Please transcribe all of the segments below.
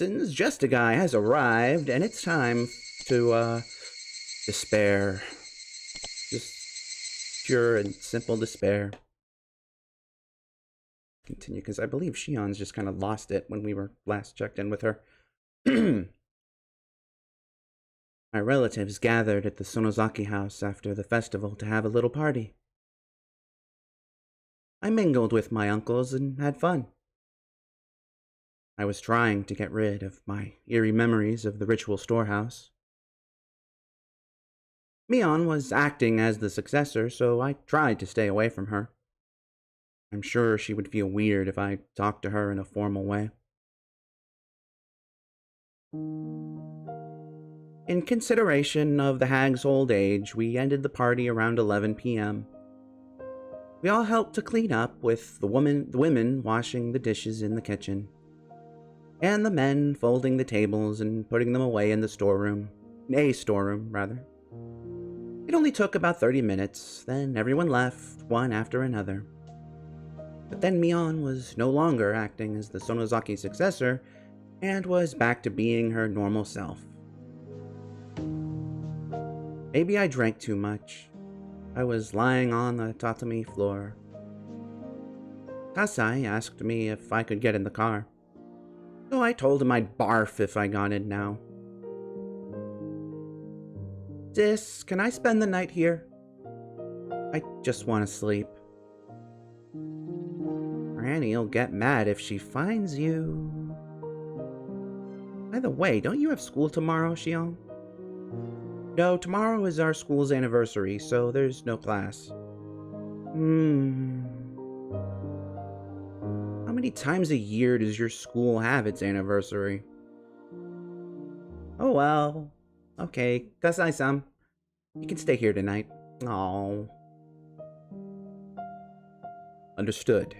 Since Justiguy has arrived, and it's time to, despair. Just pure and simple despair. Continue, because I believe Shion's just kind of lost it when we were last checked in with her. My relatives gathered at the Sonozaki house after the festival to have a little party. I mingled with my uncles and had fun. I was trying to get rid of my eerie memories of the ritual storehouse. Mion was acting as the successor, so I tried to stay away from her. I'm sure she would feel weird if I talked to her in a formal way. In consideration of the hag's old age, we ended the party around 11 p.m. We all helped to clean up, with the women washing the dishes in the kitchen, and the men folding the tables and putting them away in the storeroom. A storeroom, rather. It only took about 30 minutes, then everyone left, one after another. But then Mion was no longer acting as the Sonozaki successor, and was back to being her normal self. Maybe I drank too much. I was lying on the tatami floor. Kasai asked me if I could get in the car, so I told him I'd barf if I got in now. Sis, can I spend the night here? I just want to sleep. Granny'll get mad if she finds you. By the way, don't you have school tomorrow, Shion? No, tomorrow is our school's anniversary, so there's no class. How many times a year does your school have its anniversary? Oh well. Okay, Kasai-san. You can stay here tonight. Oh. Understood.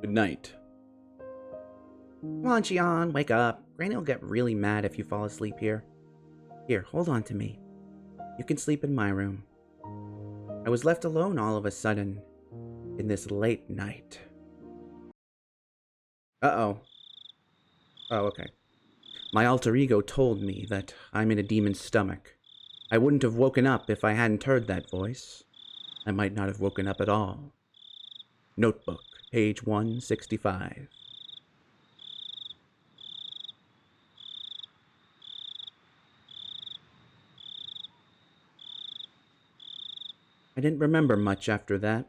Good night. Come on, Shion, wake up. Granny'll get really mad if you fall asleep here. Here, hold on to me. You can sleep in my room. I was left alone all of a sudden, in this late night. Uh-oh. Oh, okay. My alter ego told me that I'm in a demon's stomach. I wouldn't have woken up if I hadn't heard that voice. I might not have woken up at all. Notebook, page 165. I didn't remember much after that.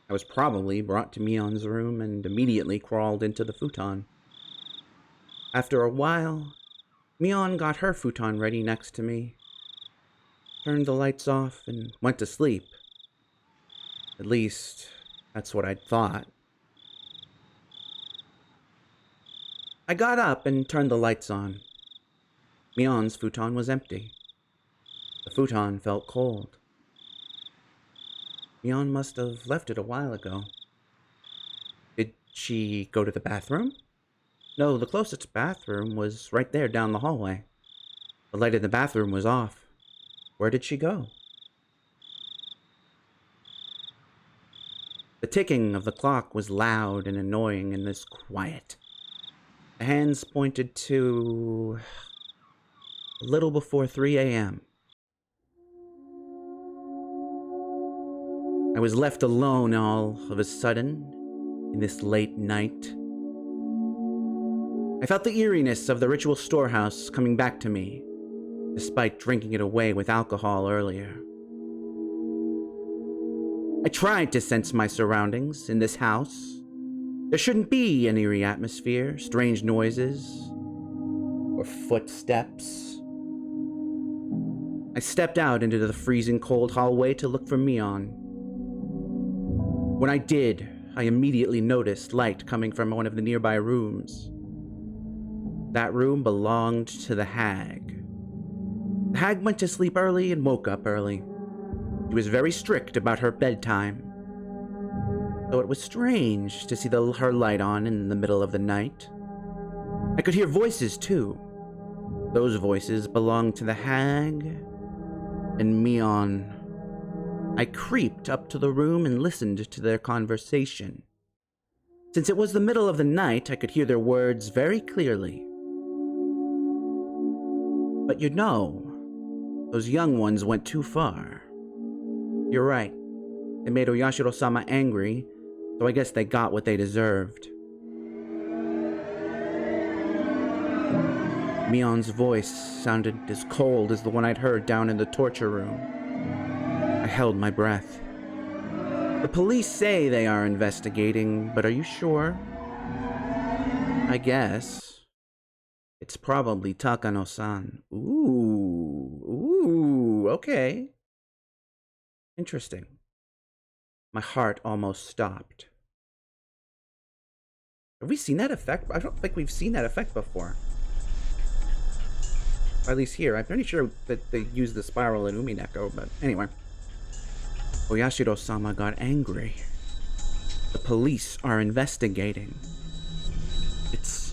I was probably brought to Mion's room and immediately crawled into the futon. After a while, Mion got her futon ready next to me, turned the lights off, and went to sleep. At least, that's what I'd thought. I got up and turned the lights on. Mion's futon was empty. The futon felt cold. Mion must have left it a while ago. Did she go to the bathroom? No, the closest bathroom was right there down the hallway. The light in the bathroom was off. Where did she go? The ticking of the clock was loud and annoying in this quiet. The hands pointed to a little before 3 a.m. I was left alone all of a sudden in this late night. I felt the eeriness of the ritual storehouse coming back to me, despite drinking it away with alcohol earlier. I tried to sense my surroundings in this house. There shouldn't be an eerie atmosphere, strange noises, or footsteps. I stepped out into the freezing cold hallway to look for Mion. When I did, I immediately noticed light coming from one of the nearby rooms. That room belonged to the hag. The hag went to sleep early and woke up early. She was very strict about her bedtime, so it was strange to see her light on in the middle of the night. I could hear voices too. Those voices belonged to the hag and Mion. I creeped up to the room and listened to their conversation. Since it was the middle of the night, I could hear their words very clearly. But you know, those young ones went too far. You're right. They made Oyashiro-sama angry, so I guess they got what they deserved. Mion's voice sounded as cold as the one I'd heard down in the torture room. I held my breath. The police say they are investigating, but are you sure? I guess. It's probably Takano-san. Ooh, okay. Interesting. My heart almost stopped. Have we seen that effect? I don't think we've seen that effect before. Or at least here. I'm pretty sure that they used the spiral in Umineko, but anyway. Oyashiro-sama got angry. The police are investigating. It's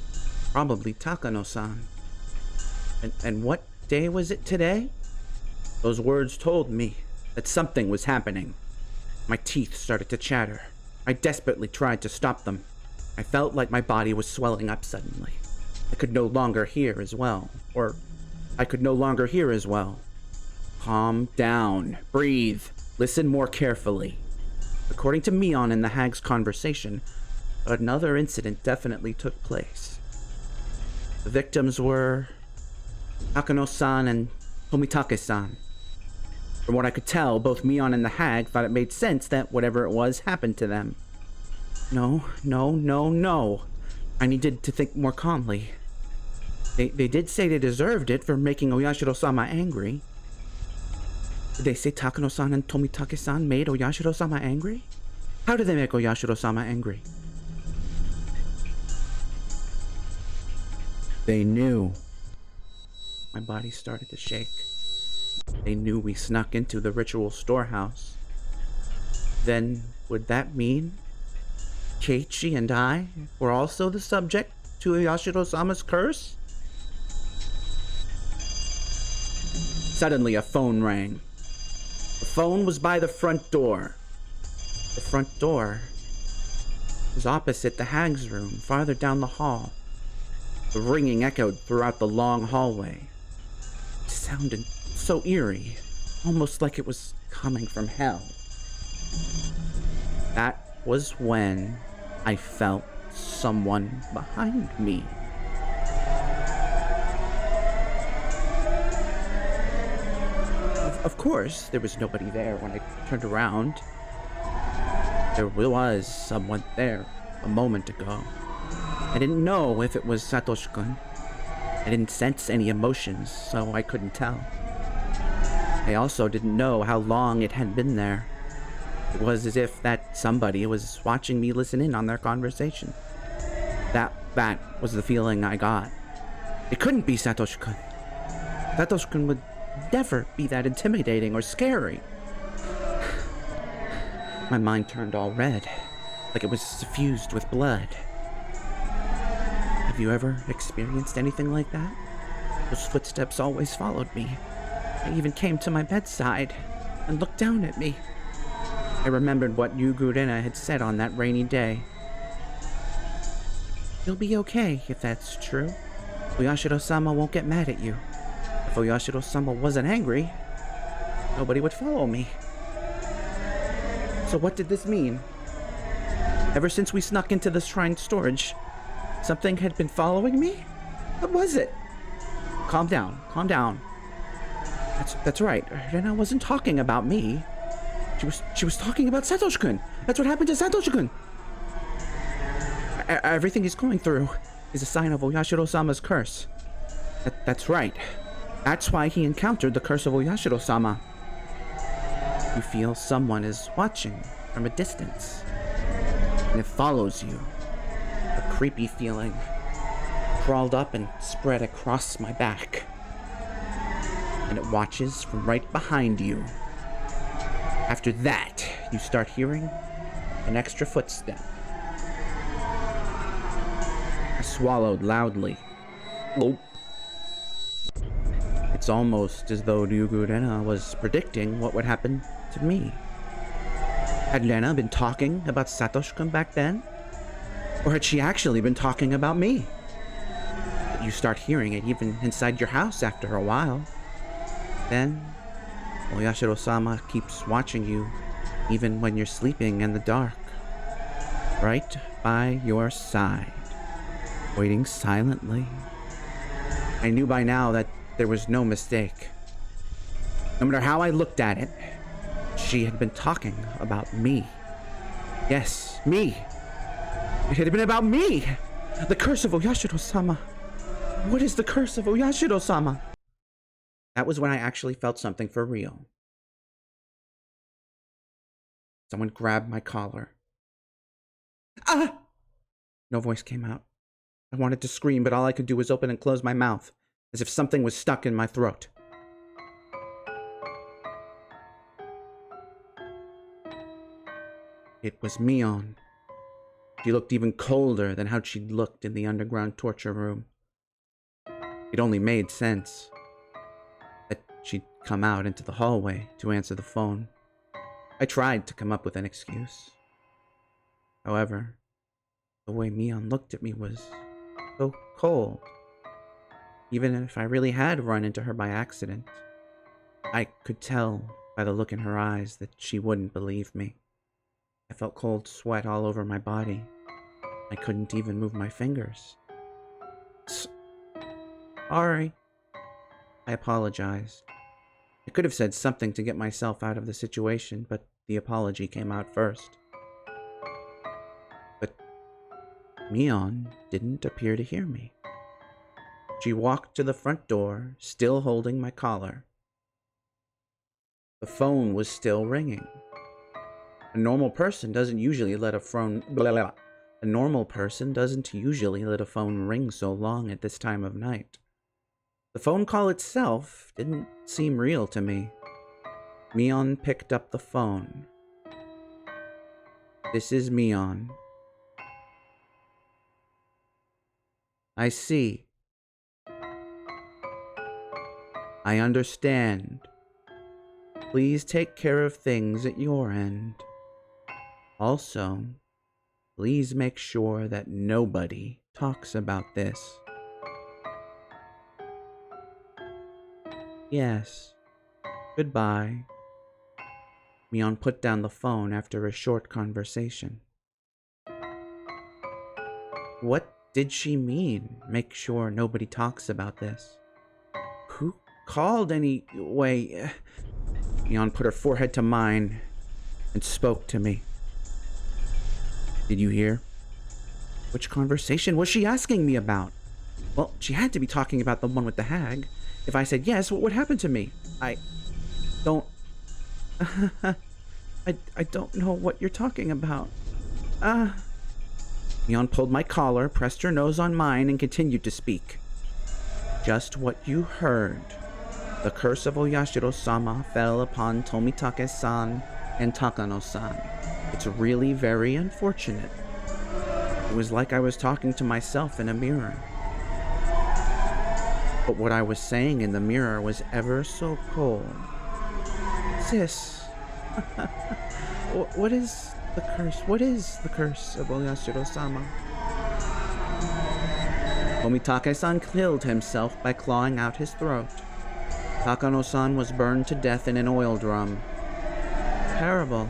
probably Takano-san. And what day was it today? Those words told me that something was happening. My teeth started to chatter. I desperately tried to stop them. I felt like my body was swelling up suddenly. I could no longer hear as well. Or I could no longer hear as well. Calm down. Breathe. Listen more carefully. According to Mion and the hag's conversation, another incident definitely took place. The victims were Takano-san and Tomitake-san. From what I could tell, both Mion and the hag thought it made sense that whatever it was happened to them. No. I needed to think more calmly. They did say they deserved it for making Oyashiro-sama angry. Did they say Takano-san and Tomitake-san made Oyashiro-sama angry? How did they make Oyashiro-sama angry? They knew. My body started to shake. They knew we snuck into the ritual storehouse. Then, would that mean Keiichi and I were also the subject to Oyashiro-sama's curse? Suddenly, a phone rang. The phone was by the front door. The front door was opposite the hag's room, farther down the hall. The ringing echoed throughout the long hallway. It sounded so eerie, almost like it was coming from hell. That was when I felt someone behind me. Of course, there was nobody there when I turned around. There was someone there a moment ago. I didn't know if it was Satoshi-kun. I didn't sense any emotions, so I couldn't tell. I also didn't know how long it had been there. It was as if that somebody was watching me listen in on their conversation. That was the feeling I got. It couldn't be Satoshi-kun. Satoshi-kun would never be that intimidating or scary. My mind turned all red, like it was suffused with blood. Have you ever experienced anything like that? Those footsteps always followed me. They even came to my bedside and looked down at me. I remembered what Yugurena had said on that rainy day. You'll be okay if that's true. Oyashiro-sama won't get mad at you. If Oyashiro-sama wasn't angry, nobody would follow me. So what did this mean? Ever since we snuck into the shrine storage, something had been following me? What was it? Calm down. That's right. Rena wasn't talking about me. She was talking about Satoshi-kun. That's what happened to Satoshi-kun. Everything he's going through is a sign of Oyashiro-sama's curse. That's right. That's why he encountered the curse of Oyashiro-sama. You feel someone is watching from a distance, and it follows you. A creepy feeling crawled up and spread across my back, and it watches from right behind you. After that, you start hearing an extra footstep. I swallowed loudly. Gulp. It's almost as though Ryugu-rena was predicting what would happen to me. Had Rena been talking about Satoshi-kun back then? Or had she actually been talking about me? you start hearing it even inside your house after a while. Then, Oyashiro-sama keeps watching you even when you're sleeping in the dark. Right by your side, waiting silently. I knew by now that there was no mistake. No matter how I looked at it, she had been talking about me. Yes, me. It had been about me. The curse of Oyashiro-sama. What is the curse of Oyashiro-sama? That was when I actually felt something for real. Someone grabbed my collar. Ah! No voice came out. I wanted to scream, but all I could do was open and close my mouth, as if something was stuck in my throat. It was Mion. She looked even colder than how she'd looked in the underground torture room. It only made sense that she'd come out into the hallway to answer the phone. I tried to come up with an excuse. However, the way Mion looked at me was so cold. Even if I really had run into her by accident, I could tell by the look in her eyes that she wouldn't believe me. I felt cold sweat all over my body. I couldn't even move my fingers. Sorry. I apologized. I could have said something to get myself out of the situation, but the apology came out first. But Mion didn't appear to hear me. She walked to the front door, still holding my collar. The phone was still ringing. A normal person doesn't usually let a phone ring so long at this time of night. The phone call itself didn't seem real to me. Mion picked up the phone. This is Mion. I see. I understand. Please take care of things at your end. Also, please make sure that nobody talks about this. Yes. Goodbye. Mion put down the phone after a short conversation. What did she mean, make sure nobody talks about this? Who called anyway? Mion put her forehead to mine and spoke to me. Did you hear? Which conversation was she asking me about? Well, she had to be talking about the one with the hag. If I said yes, what would happen to me? I don't know what you're talking about. Mion pulled my collar, pressed her nose on mine, and continued to speak. Just what you heard. The curse of Oyashiro-sama fell upon Tomitake-san and Takano-san. It's really very unfortunate. It was like I was talking to myself in a mirror. But what I was saying in the mirror was ever so cold. Sis, what is the curse? What is the curse of Oyashiro-sama? Tomitake-san killed himself by clawing out his throat. Takano-san was burned to death in an oil drum. Terrible,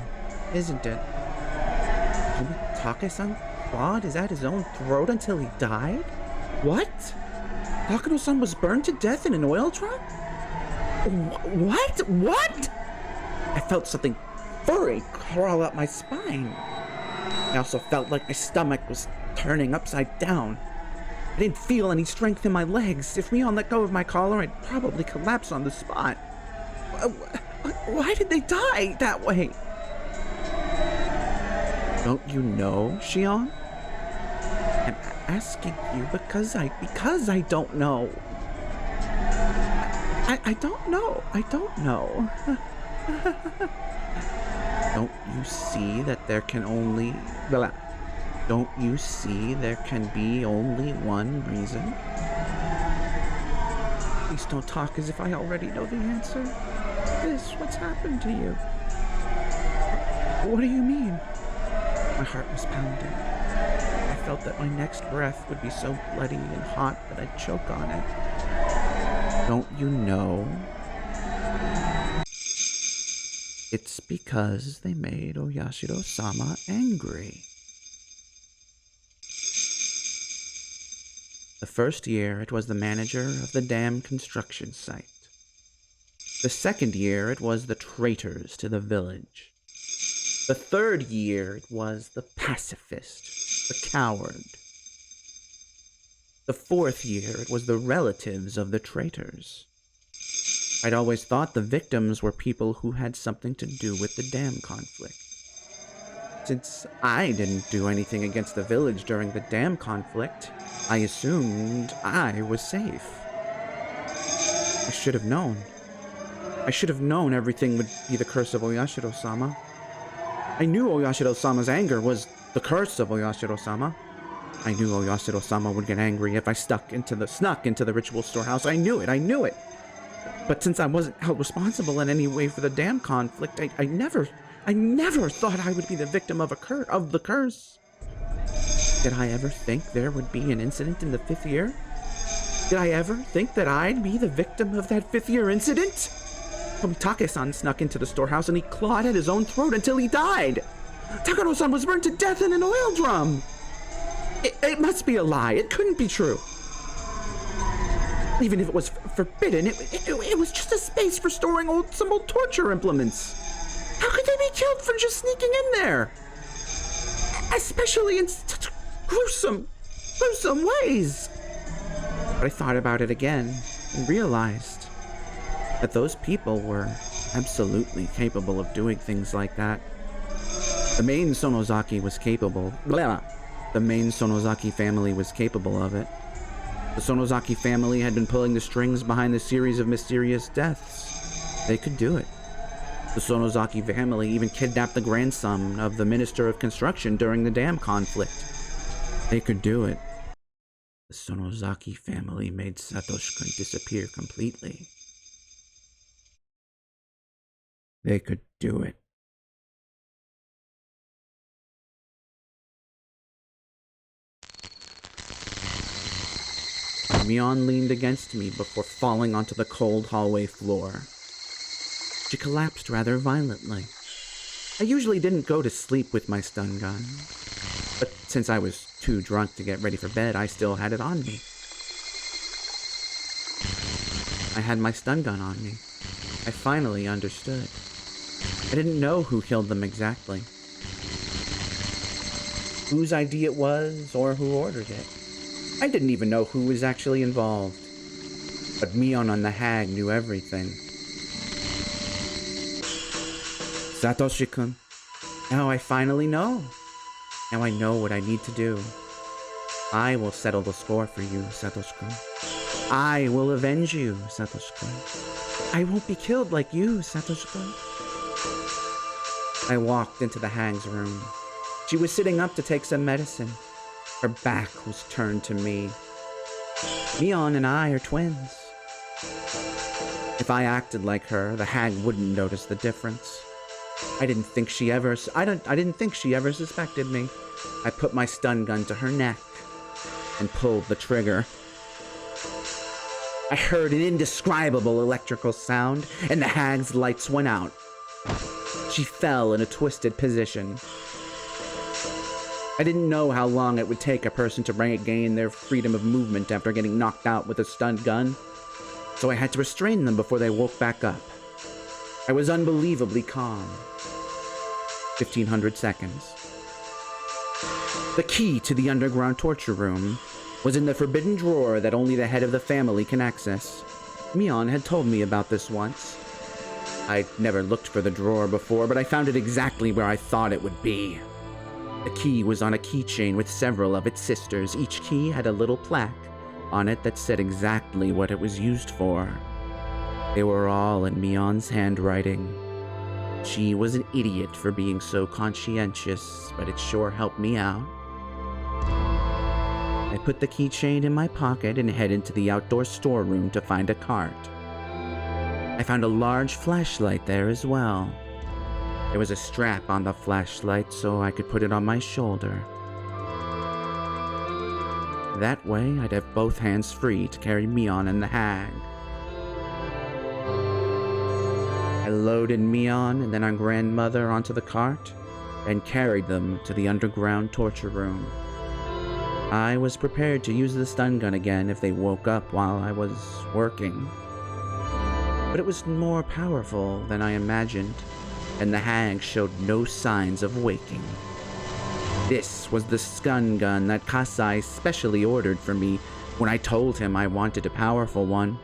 isn't it? Tomitake-san clawed his own throat until he died? What? Takano-san was burned to death in an oil drum? What? I felt something furry crawl up my spine. I also felt like my stomach was turning upside down. I didn't feel any strength in my legs. If Mion let go of my collar, I'd probably collapse on the spot. Why did they die that way? Don't you know, Shion? I'm asking you because I don't know. I don't know. Don't you see that there can only... Don't you see there can be only one reason? Please don't talk as if I already know the answer. What's happened to you? What do you mean? My heart was pounding. I felt that my next breath would be so bloody and hot that I'd choke on it. Don't you know? It's because they made Oyashiro-sama angry. The first year, it was the manager of the dam construction site. The second year, it was the traitors to the village. The third year, it was the pacifist, the coward. The fourth year, it was the relatives of the traitors. I'd always thought the victims were people who had something to do with the dam conflict. Since I didn't do anything against the village during the dam conflict, I assumed I was safe. I should have known. I should have known everything would be the curse of Oyashiro-sama. I knew Oyashiro-sama's anger was the curse of Oyashiro-sama. I knew Oyashiro-sama would get angry if I snuck into the ritual storehouse. I knew it. But since I wasn't held responsible in any way for the dam conflict, I never thought I would be the victim of the curse. Did I ever think there would be an incident in the 5th year? Did I ever think that I'd be the victim of that 5th year incident? Tomitake-san snuck into the storehouse and he clawed at his own throat until he died. Takano-san was burned to death in an oil drum. It must be a lie. It couldn't be true. Even if it was forbidden, it was just a space for storing some old torture implements. How could they be killed for just sneaking in there? Especially in such gruesome ways. But I thought about it again and realized that those people were absolutely capable of doing things like that. The main Sonozaki was capable. The main Sonozaki family was capable of it. The Sonozaki family had been pulling the strings behind the series of mysterious deaths. They could do it. The Sonozaki family even kidnapped the grandson of the Minister of Construction during the dam conflict. They could do it. The Sonozaki family made Satoshi-kun disappear completely. They could do it. Mion leaned against me before falling onto the cold hallway floor. She collapsed rather violently. I usually didn't go to sleep with my stun gun, but since I was too drunk to get ready for bed, I still had it on me. I had my stun gun on me. I finally understood. I didn't know who killed them exactly, whose idea it was, or who ordered it. I didn't even know who was actually involved. But Mion on the Hag knew everything. Satoshi-kun, now I finally know. Now I know what I need to do. I will settle the score for you, Satoshi-kun. I will avenge you, Satoshi-kun. I won't be killed like you, Satoshi-kun. I walked into the Hag's room. She was sitting up to take some medicine. Her back was turned to me. Mion and I are twins. If I acted like her, the Hag wouldn't notice the difference. I didn't think she ever suspected me. I put my stun gun to her neck and pulled the trigger. I heard an indescribable electrical sound, and the Hag's lights went out. She fell in a twisted position. I didn't know how long it would take a person to regain their freedom of movement after getting knocked out with a stun gun, so I had to restrain them before they woke back up. I was unbelievably calm. 1,500 seconds. The key to the underground torture room was in the forbidden drawer that only the head of the family can access. Mion had told me about this once. I'd never looked for the drawer before, but I found it exactly where I thought it would be. The key was on a keychain with several of its sisters. Each key had a little plaque on it that said exactly what it was used for. They were all in Mion's handwriting. She was an idiot for being so conscientious, but it sure helped me out. I put the keychain in my pocket and headed to the outdoor storeroom to find a cart. I found a large flashlight there as well. There was a strap on the flashlight so I could put it on my shoulder. That way, I'd have both hands free to carry Mion and the hag. I loaded Mion and then our grandmother onto the cart and carried them to the underground torture room. I was prepared to use the stun gun again if they woke up while I was working. But it was more powerful than I imagined, and the hag showed no signs of waking. This was the stun gun that Kasai specially ordered for me when I told him I wanted a powerful one.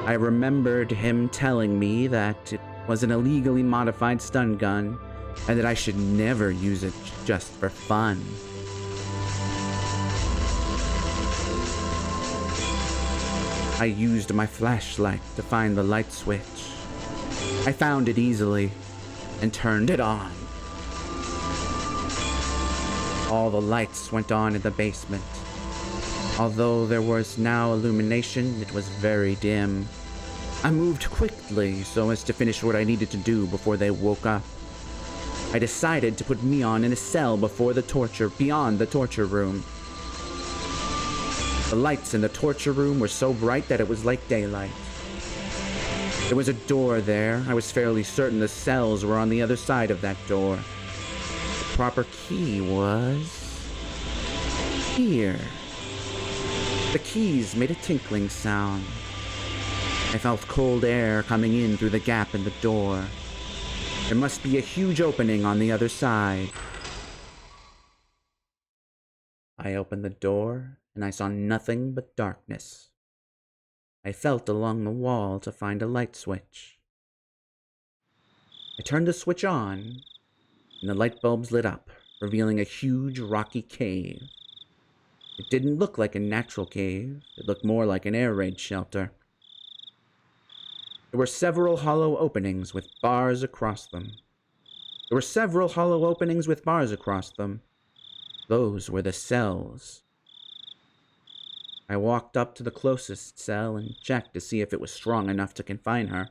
I remembered him telling me that it was an illegally modified stun gun and that I should never use it just for fun. I used my flashlight to find the light switch. I found it easily and turned it on. All the lights went on in the basement. Although there was now illumination, it was very dim. I moved quickly so as to finish what I needed to do before they woke up. I decided to put Mion in a cell beyond the torture room. The lights in the torture room were so bright that it was like daylight. There was a door there. I was fairly certain the cells were on the other side of that door. The proper key was here. The keys made a tinkling sound. I felt cold air coming in through the gap in the door. There must be a huge opening on the other side. I opened the door, and I saw nothing but darkness. I felt along the wall to find a light switch. I turned the switch on, and the light bulbs lit up, revealing a huge rocky cave. It didn't look like a natural cave. It looked more like an air raid shelter. There were several hollow openings with bars across them. Those were the cells. I walked up to the closest cell and checked to see if it was strong enough to confine her.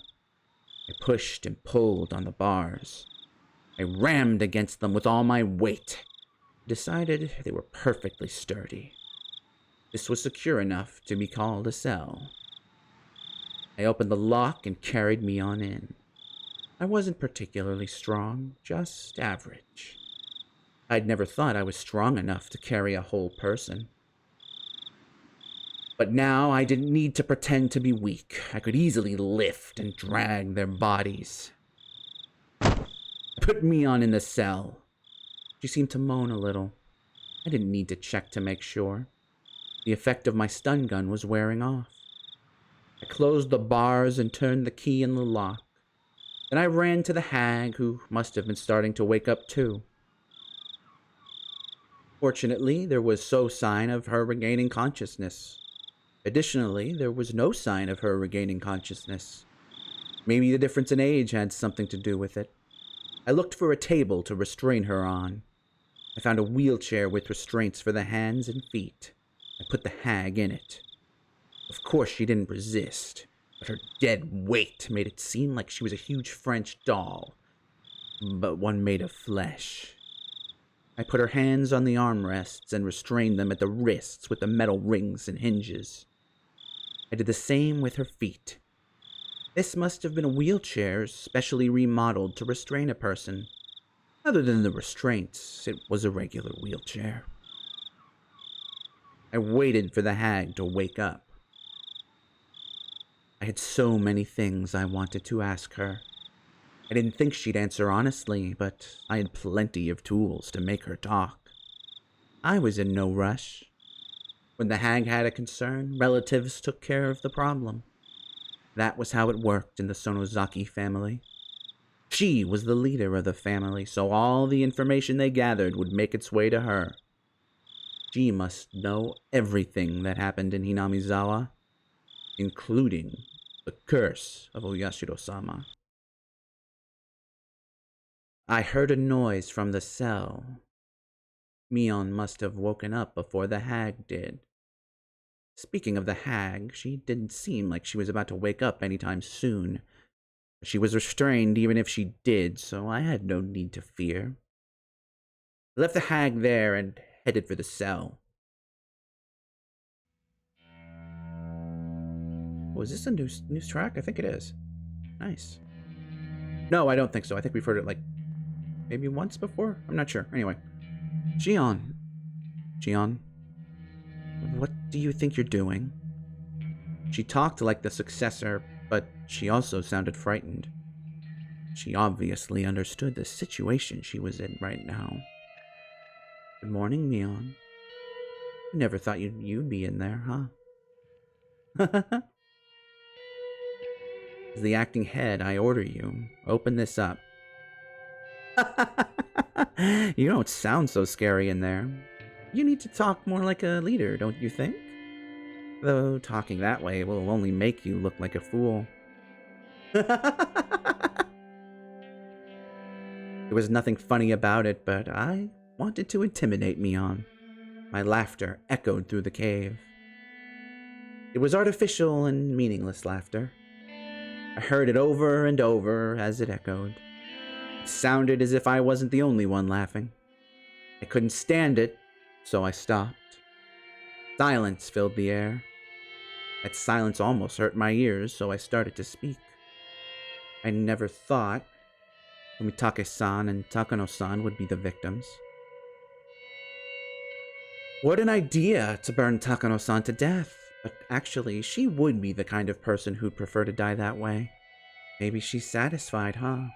I pushed and pulled on the bars. I rammed against them with all my weight. I decided they were perfectly sturdy. This was secure enough to be called a cell. I opened the lock and carried Mion in. I wasn't particularly strong, just average. I'd never thought I was strong enough to carry a whole person. But now I didn't need to pretend to be weak. I could easily lift and drag their bodies. I put Mion in the cell. She seemed to moan a little. I didn't need to check to make sure. The effect of my stun gun was wearing off. I closed the bars and turned the key in the lock. Then I ran to the hag, who must have been starting to wake up too. Fortunately, there was no sign of her regaining consciousness. Additionally, there was no sign of her regaining consciousness. Maybe the difference in age had something to do with it. I looked for a table to restrain her on. I found a wheelchair with restraints for the hands and feet. I put the hag in it. Of course, she didn't resist, but her dead weight made it seem like she was a huge French doll, but one made of flesh. I put her hands on the armrests and restrained them at the wrists with the metal rings and hinges. I did the same with her feet. This must have been a wheelchair specially remodeled to restrain a person. Other than the restraints, it was a regular wheelchair. I waited for the hag to wake up. I had so many things I wanted to ask her. I didn't think she'd answer honestly, but I had plenty of tools to make her talk. I was in no rush. When the hag had a concern, relatives took care of the problem. That was how it worked in the Sonozaki family. She was the leader of the family, so all the information they gathered would make its way to her. She must know everything that happened in Hinamizawa, including the curse of Oyashiro-sama. I heard a noise from the cell. Mion must have woken up before the hag did. Speaking of the hag, she didn't seem like she was about to wake up anytime soon. She was restrained even if she did, so I had no need to fear. I left the hag there and headed for the cell. Oh, is this a news track? I think it is. Nice. No, I don't think so. I think we've heard it like maybe once before. I'm not sure. Anyway. Jian, what do you think you're doing? She talked like the successor, but she also sounded frightened. She obviously understood the situation she was in right now. Good morning, Mion. I never thought you'd be in there, huh? As the acting head, I order you, open this up. You don't sound so scary in there. You need to talk more like a leader, don't you think? Though talking that way will only make you look like a fool. There was nothing funny about it, but I wanted to intimidate Mion. My laughter echoed through the cave. It was artificial and meaningless laughter. I heard it over and over as it echoed. It sounded as if I wasn't the only one laughing. I couldn't stand it, so I stopped. Silence filled the air. That silence almost hurt my ears, so I started to speak. I never thought Fumitake-san and Takano-san would be the victims. What an idea to burn Takano-san to death. But actually, she would be the kind of person who'd prefer to die that way. Maybe she's satisfied, huh?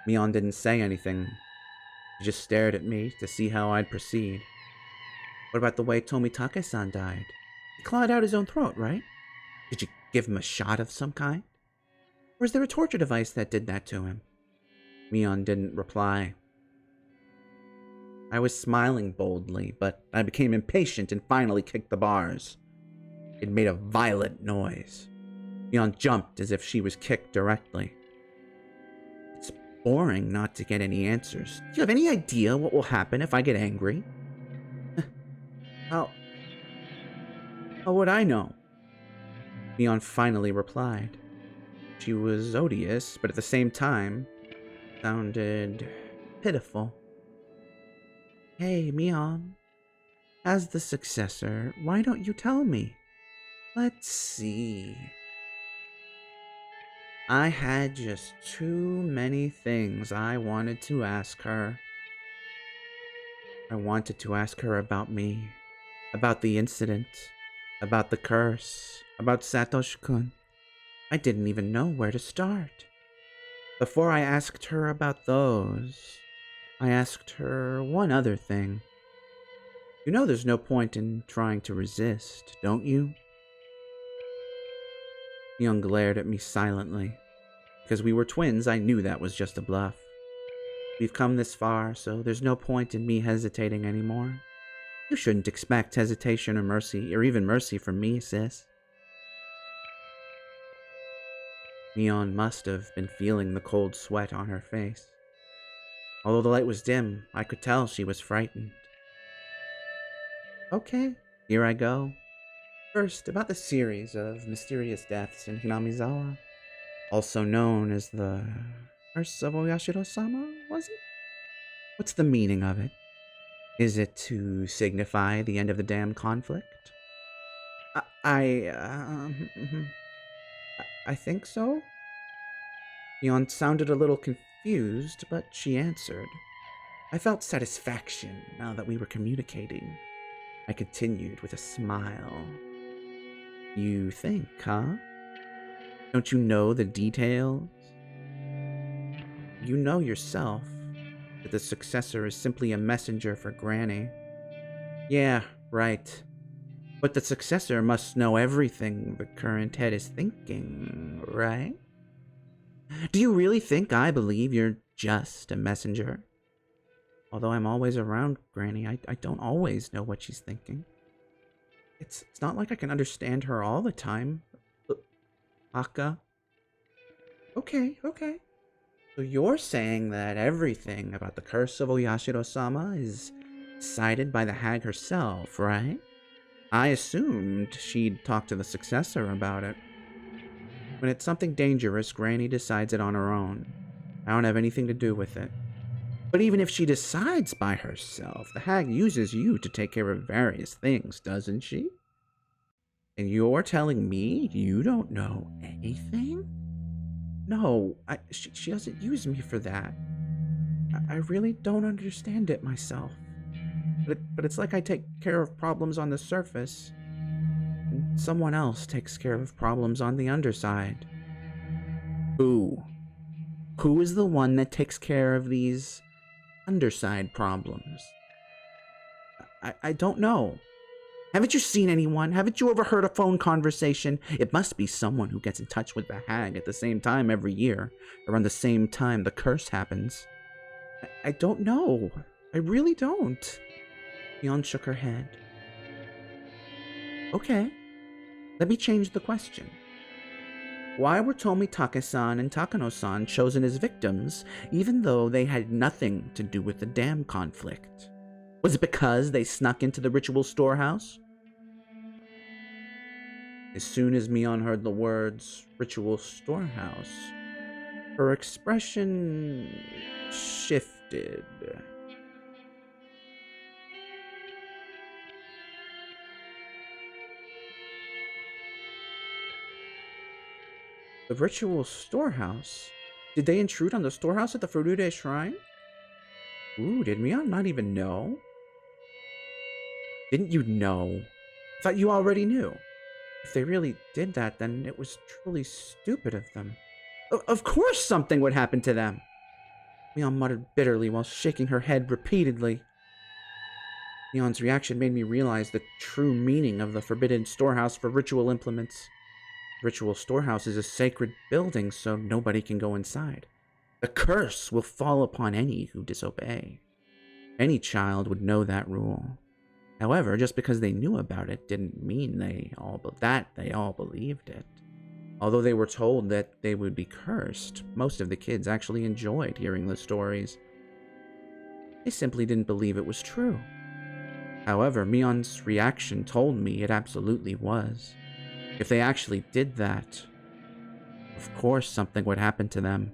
Mion didn't say anything. She just stared at me to see how I'd proceed. What about the way Tomitake-san died? He clawed out his own throat, right? Did you give him a shot of some kind? Or is there a torture device that did that to him? Mion didn't reply. I was smiling boldly, but I became impatient and finally kicked the bars. It made a violent noise. Mion jumped as if she was kicked directly. It's boring not to get any answers. Do you have any idea what will happen if I get angry? How would I know? Mion finally replied. She was odious, but at the same time, sounded pitiful. Hey, Mion. As the successor, why don't you tell me? Let's see. I had just too many things I wanted to ask her. I wanted to ask her about me, about the incident, about the curse, about Satoshi-kun. I didn't even know where to start. Before I asked her about those, I asked her one other thing. You know there's no point in trying to resist, don't you? Young glared at me silently. Because we were twins, I knew that was just a bluff. We've come this far, so there's no point in me hesitating anymore. You shouldn't expect hesitation or even mercy from me, sis. Mion must have been feeling the cold sweat on her face. Although the light was dim, I could tell she was frightened. Okay, here I go. First, about the series of mysterious deaths in Hinamizawa, also known as the Curse of Oyashiro-sama, was it? What's the meaning of it? Is it to signify the end of the damn conflict? I think so. Mion sounded a little confused, but she answered. I felt satisfaction now that we were communicating. I continued with a smile. You think, huh? Don't you know the details? You know yourself that the successor is simply a messenger for Granny. Yeah, right. But the successor must know everything the current head is thinking, right? Do you really think I believe you're just a messenger? Although I'm always around Granny, I don't always know what she's thinking. It's not like I can understand her all the time. Aka. Okay. So you're saying that everything about the curse of Oyashiro-sama is decided by the hag herself, right? I assumed she'd talk to the successor about it. When it's something dangerous, Granny decides it on her own. I don't have anything to do with it. But even if she decides by herself, the hag uses you to take care of various things, doesn't she? And you're telling me you don't know anything? No, she doesn't use me for that. I really don't understand it myself. But it's like I take care of problems on the surface, and someone else takes care of problems on the underside. Who? Who is the one that takes care of these underside problems? I don't know. Haven't you seen anyone? Haven't you overheard a phone conversation? It must be someone who gets in touch with the hag at the same time every year, around the same time the curse happens. I don't know. I really don't. Mion shook her head. Okay, let me change the question. Why were Tomitake-san and Takano-san chosen as victims, even though they had nothing to do with the dam conflict? Was it because they snuck into the ritual storehouse? As soon as Mion heard the words ritual storehouse, her expression shifted. The ritual storehouse? Did they intrude on the storehouse at the Furude Shrine? Ooh, did Mion not even know? Didn't you know? I thought you already knew. If they really did that, then it was truly stupid of them. Of course something would happen to them! Mion muttered bitterly while shaking her head repeatedly. Mion's reaction made me realize the true meaning of the forbidden storehouse for ritual implements. The ritual storehouse is a sacred building, so nobody can go inside. The curse will fall upon any who disobey. Any child would know that rule. However, just because they knew about it didn't mean they all believed it. Although they were told that they would be cursed, most of the kids actually enjoyed hearing the stories. They simply didn't believe it was true. However, Mion's reaction told me it absolutely was. If they actually did that, of course something would happen to them.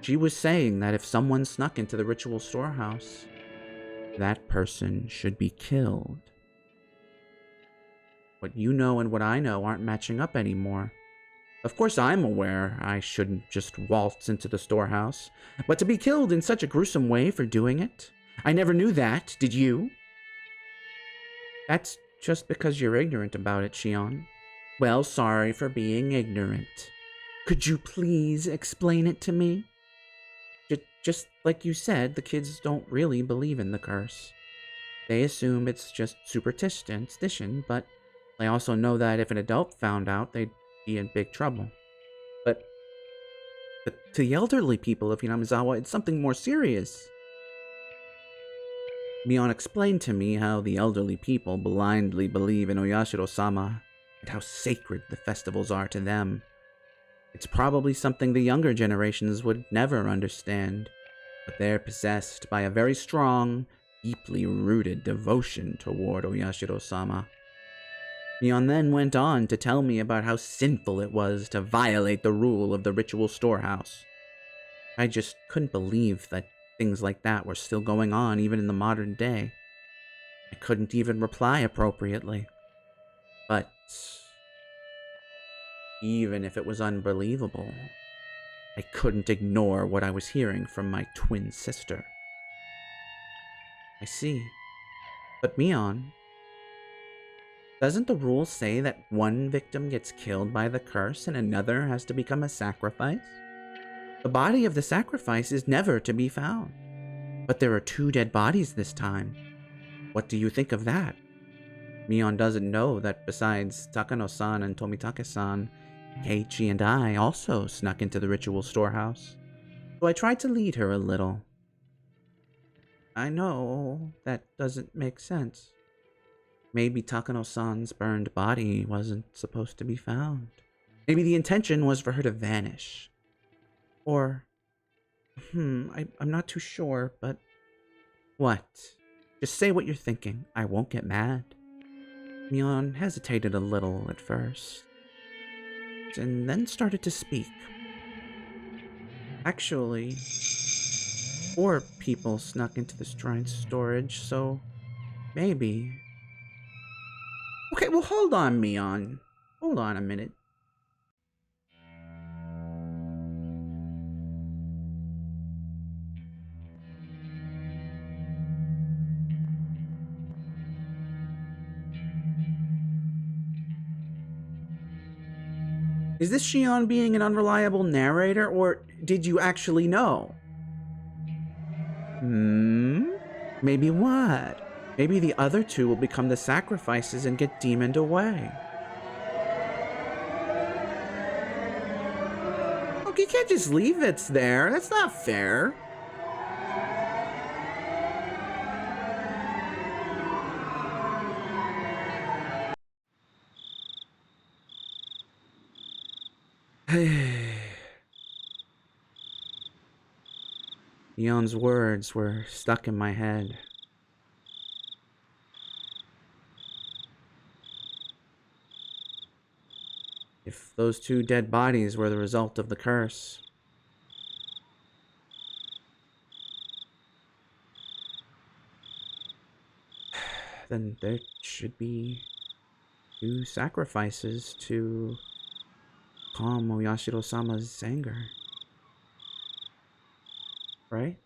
She was saying that if someone snuck into the ritual storehouse, that person should be killed. What you know and what I know aren't matching up anymore. Of course I'm aware I shouldn't just waltz into the storehouse, but to be killed in such a gruesome way for doing it? I never knew that, did you? That's just because you're ignorant about it, Shion. Well, sorry for being ignorant. Could you please explain it to me? Just like you said, the kids don't really believe in the curse. They assume it's just superstition, but they also know that if an adult found out, they'd be in big trouble. But to the elderly people of Hinamizawa, it's something more serious. Mion explained to me how the elderly people blindly believe in Oyashiro-sama, and how sacred the festivals are to them. It's probably something the younger generations would never understand, but they're possessed by a very strong, deeply rooted devotion toward Oyashiro-sama. Mion then went on to tell me about how sinful it was to violate the rule of the ritual storehouse. I just couldn't believe that things like that were still going on even in the modern day. I couldn't even reply appropriately. But even if it was unbelievable, I couldn't ignore what I was hearing from my twin sister. I see. But Mion, doesn't the rule say that one victim gets killed by the curse and another has to become a sacrifice? The body of the sacrifice is never to be found. But there are 2 dead bodies this time. What do you think of that? Mion doesn't know that besides Takano-san and Tomitake-san, Keiichi and I also snuck into the ritual storehouse. So I tried to lead her a little. I know that doesn't make sense. Maybe Takano-san's burned body wasn't supposed to be found. Maybe the intention was for her to vanish. Or, I'm not too sure, but... What? Just say what you're thinking. I won't get mad. Mion hesitated a little at first, and then started to speak. Actually, Or people snuck into the shrine's storage, so maybe. Okay, well, hold on, Mion. Hold on a minute. Is this Shion being an unreliable narrator, or did you actually know? Maybe what? Maybe the other two will become the sacrifices and get demoned away. Look, you can't just leave it there. That's not fair. Yon's words were stuck in my head. If those two dead bodies were the result of the curse, then there should be two sacrifices to calm Oyashiro-sama's anger. Right?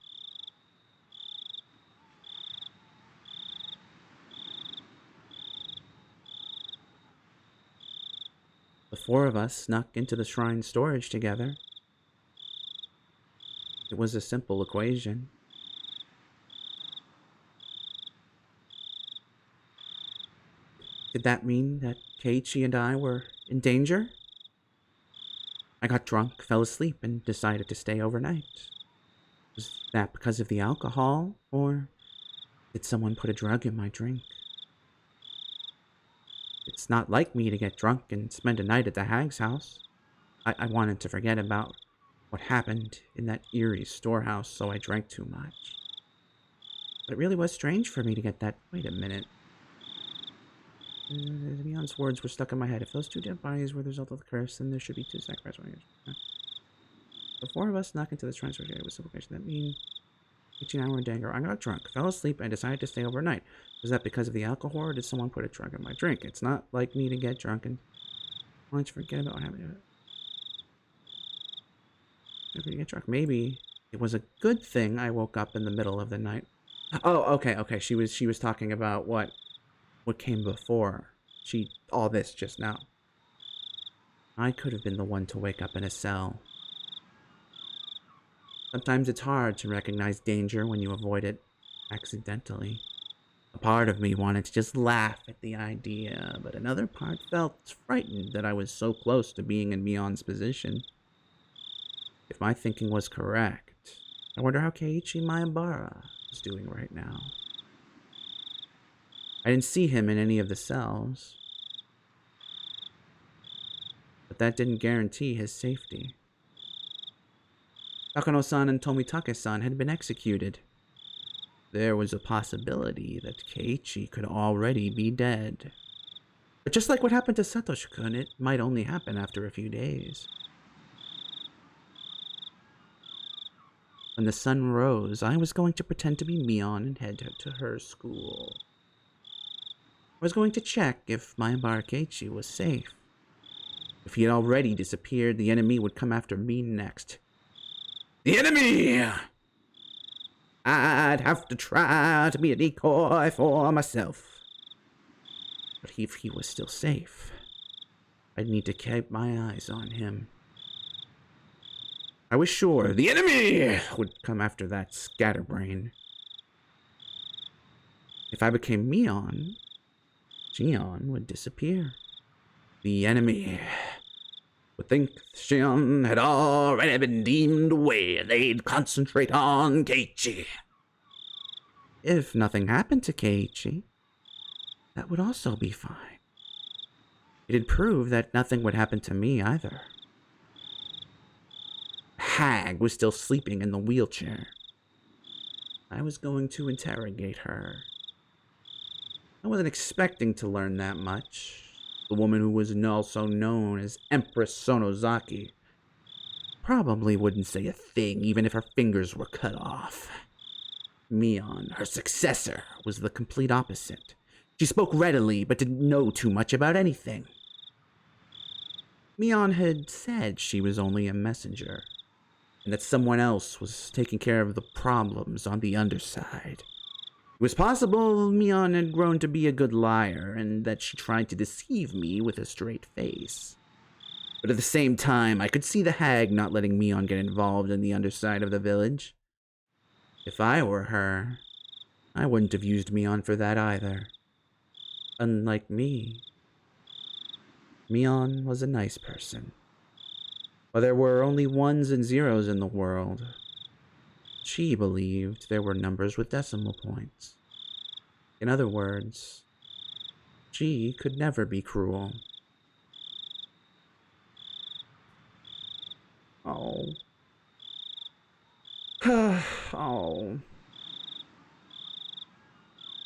The four of us snuck into the shrine's storage together. It was a simple equation. Did that mean that Keiichi and I were in danger? I got drunk, fell asleep, and decided to stay overnight. Was that because of the alcohol, or did someone put a drug in my drink? It's not like me to get drunk and spend a night at the hag's house. I wanted to forget about what happened in that eerie storehouse, so I drank too much. But it really was strange for me to get that... Wait a minute. Mion's words were stuck in my head. If those two dead bodies were the result of the curse, then there should be two sacrifices. The four of us snuck into the shrine surgery with simple question. That means 18 hour danger. I got drunk, fell asleep, and decided to stay overnight. Was that because of the alcohol, or did someone put a drug in my drink? It's not like me to get drunk and want to forget about what happened. Never to get drunk. Maybe it was a good thing I woke up in the middle of the night. Oh, okay. She was talking about what came before. All this just now. I could have been the one to wake up in a cell. Sometimes it's hard to recognize danger when you avoid it accidentally. A part of me wanted to just laugh at the idea, but another part felt frightened that I was so close to being in Mion's position. If my thinking was correct, I wonder how Keiichi Mayabara is doing right now. I didn't see him in any of the cells, but that didn't guarantee his safety. Takano-san and Tomitake-san had been executed. There was a possibility that Keiichi could already be dead. But just like what happened to Satoshi-kun, it might only happen after a few days. When the sun rose, I was going to pretend to be Mion and head to her school. I was going to check if Mayabara Keiichi was safe. If he had already disappeared, the enemy would come after me next. The enemy! I'd have to try to be a decoy for myself. But if he was still safe, I'd need to keep my eyes on him. I was sure the enemy would come after that scatterbrain. If I became Mion, Shion would disappear. The enemy would think Shion had already been deemed away and they'd concentrate on Keiichi. If nothing happened to Keiichi, that would also be fine. It'd prove that nothing would happen to me either. Hag was still sleeping in the wheelchair. I was going to interrogate her. I wasn't expecting to learn that much. The woman who was also known as Empress Sonozaki. probably wouldn't say a thing even if her fingers were cut off. Mion, her successor, was the complete opposite. She spoke readily, but didn't know too much about anything. Mion had said she was only a messenger, and that someone else was taking care of the problems on the underside. It was possible Mion had grown to be a good liar, and that she tried to deceive me with a straight face. But at the same time, I could see the hag not letting Mion get involved in the underside of the village. If I were her, I wouldn't have used Mion for that either. Unlike me, Mion was a nice person. While there were only ones and zeros in the world, she believed there were numbers with decimal points. In other words, she could never be cruel. Oh. Oh.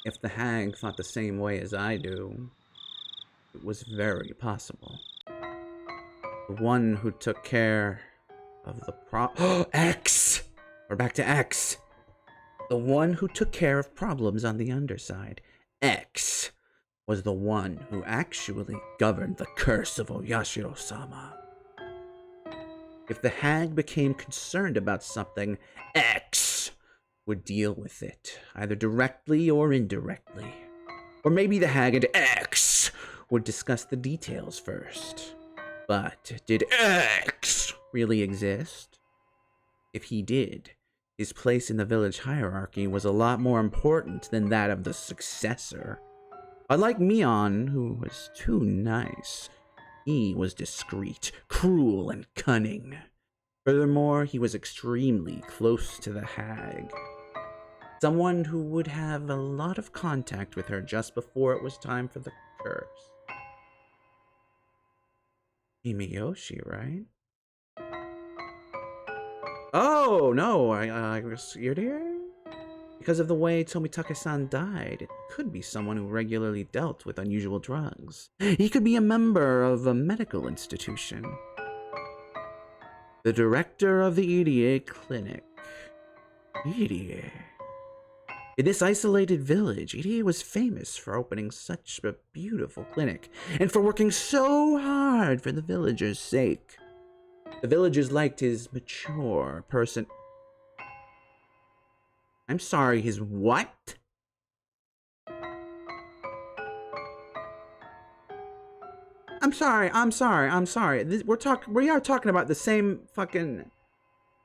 If the hag thought the same way as I do, it was very possible. The one who took care of the X! We're back to X. The one who took care of problems on the underside, X, was the one who actually governed the curse of Oyashiro-sama. If the hag became concerned about something, X would deal with it, either directly or indirectly. Or maybe the hag and X would discuss the details first. But did X really exist? If he did, his place in the village hierarchy was a lot more important than that of the successor. Unlike Mion, who was too nice, he was discreet, cruel, and cunning. Furthermore, he was extremely close to the hag. Someone who would have a lot of contact with her just before it was time for the curse. Himiyoshi, right? Oh, no, I was here? Because of the way Tomitake-san died, it could be someone who regularly dealt with unusual drugs. He could be a member of a medical institution. The director of the EDA clinic. EDA. In this isolated village, EDA was famous for opening such a beautiful clinic, and for working so hard for the villagers' sake. The villagers liked his mature person. I'm sorry, his what? I'm sorry. We are talking about the same fucking...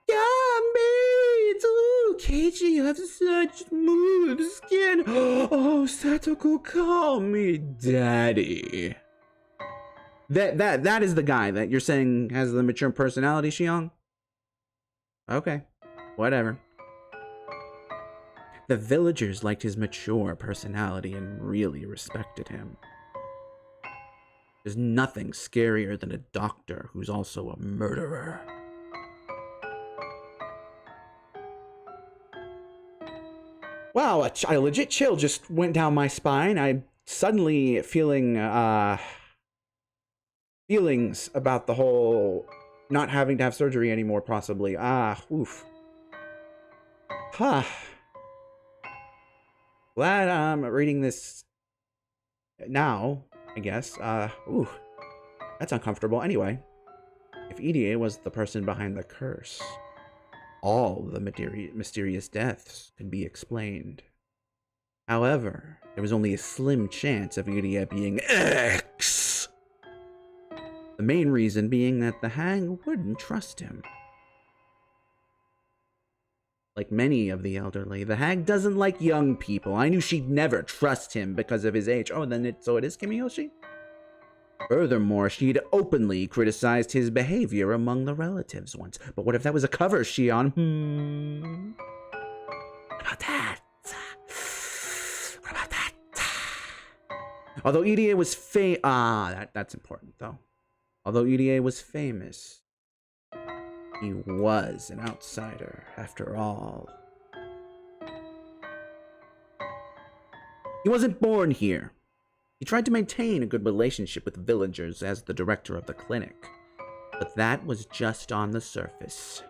Yeah, mate! Ooh, Keiichi, you have such smooth skin! Oh, Satoko, call me daddy. That is the guy that you're saying has the mature personality, Shion? Okay, whatever. The villagers liked his mature personality and really respected him. There's nothing scarier than a doctor who's also a murderer. Wow, a legit chill just went down my spine. I'm suddenly feeling, feelings about the whole not having to have surgery anymore, possibly. Oof. Glad I'm reading this now, I guess. Ooh. That's uncomfortable. Anyway, if EDA was the person behind the curse, all the mysterious deaths could be explained. However, there was only a slim chance of EDA being X. The main reason being that the hag wouldn't trust him. Like many of the elderly, the hag doesn't like young people. I knew she'd never trust him because of his age. Oh, so it is Kimiyoshi? Furthermore, she'd openly criticized his behavior among the relatives once. But what if that was a cover, Shion? What about that? What about that? Although EDA was that's important, though. Although EDA was famous, he was an outsider, after all. He wasn't born here. He tried to maintain a good relationship with villagers as the director of the clinic. But that was just on the surface.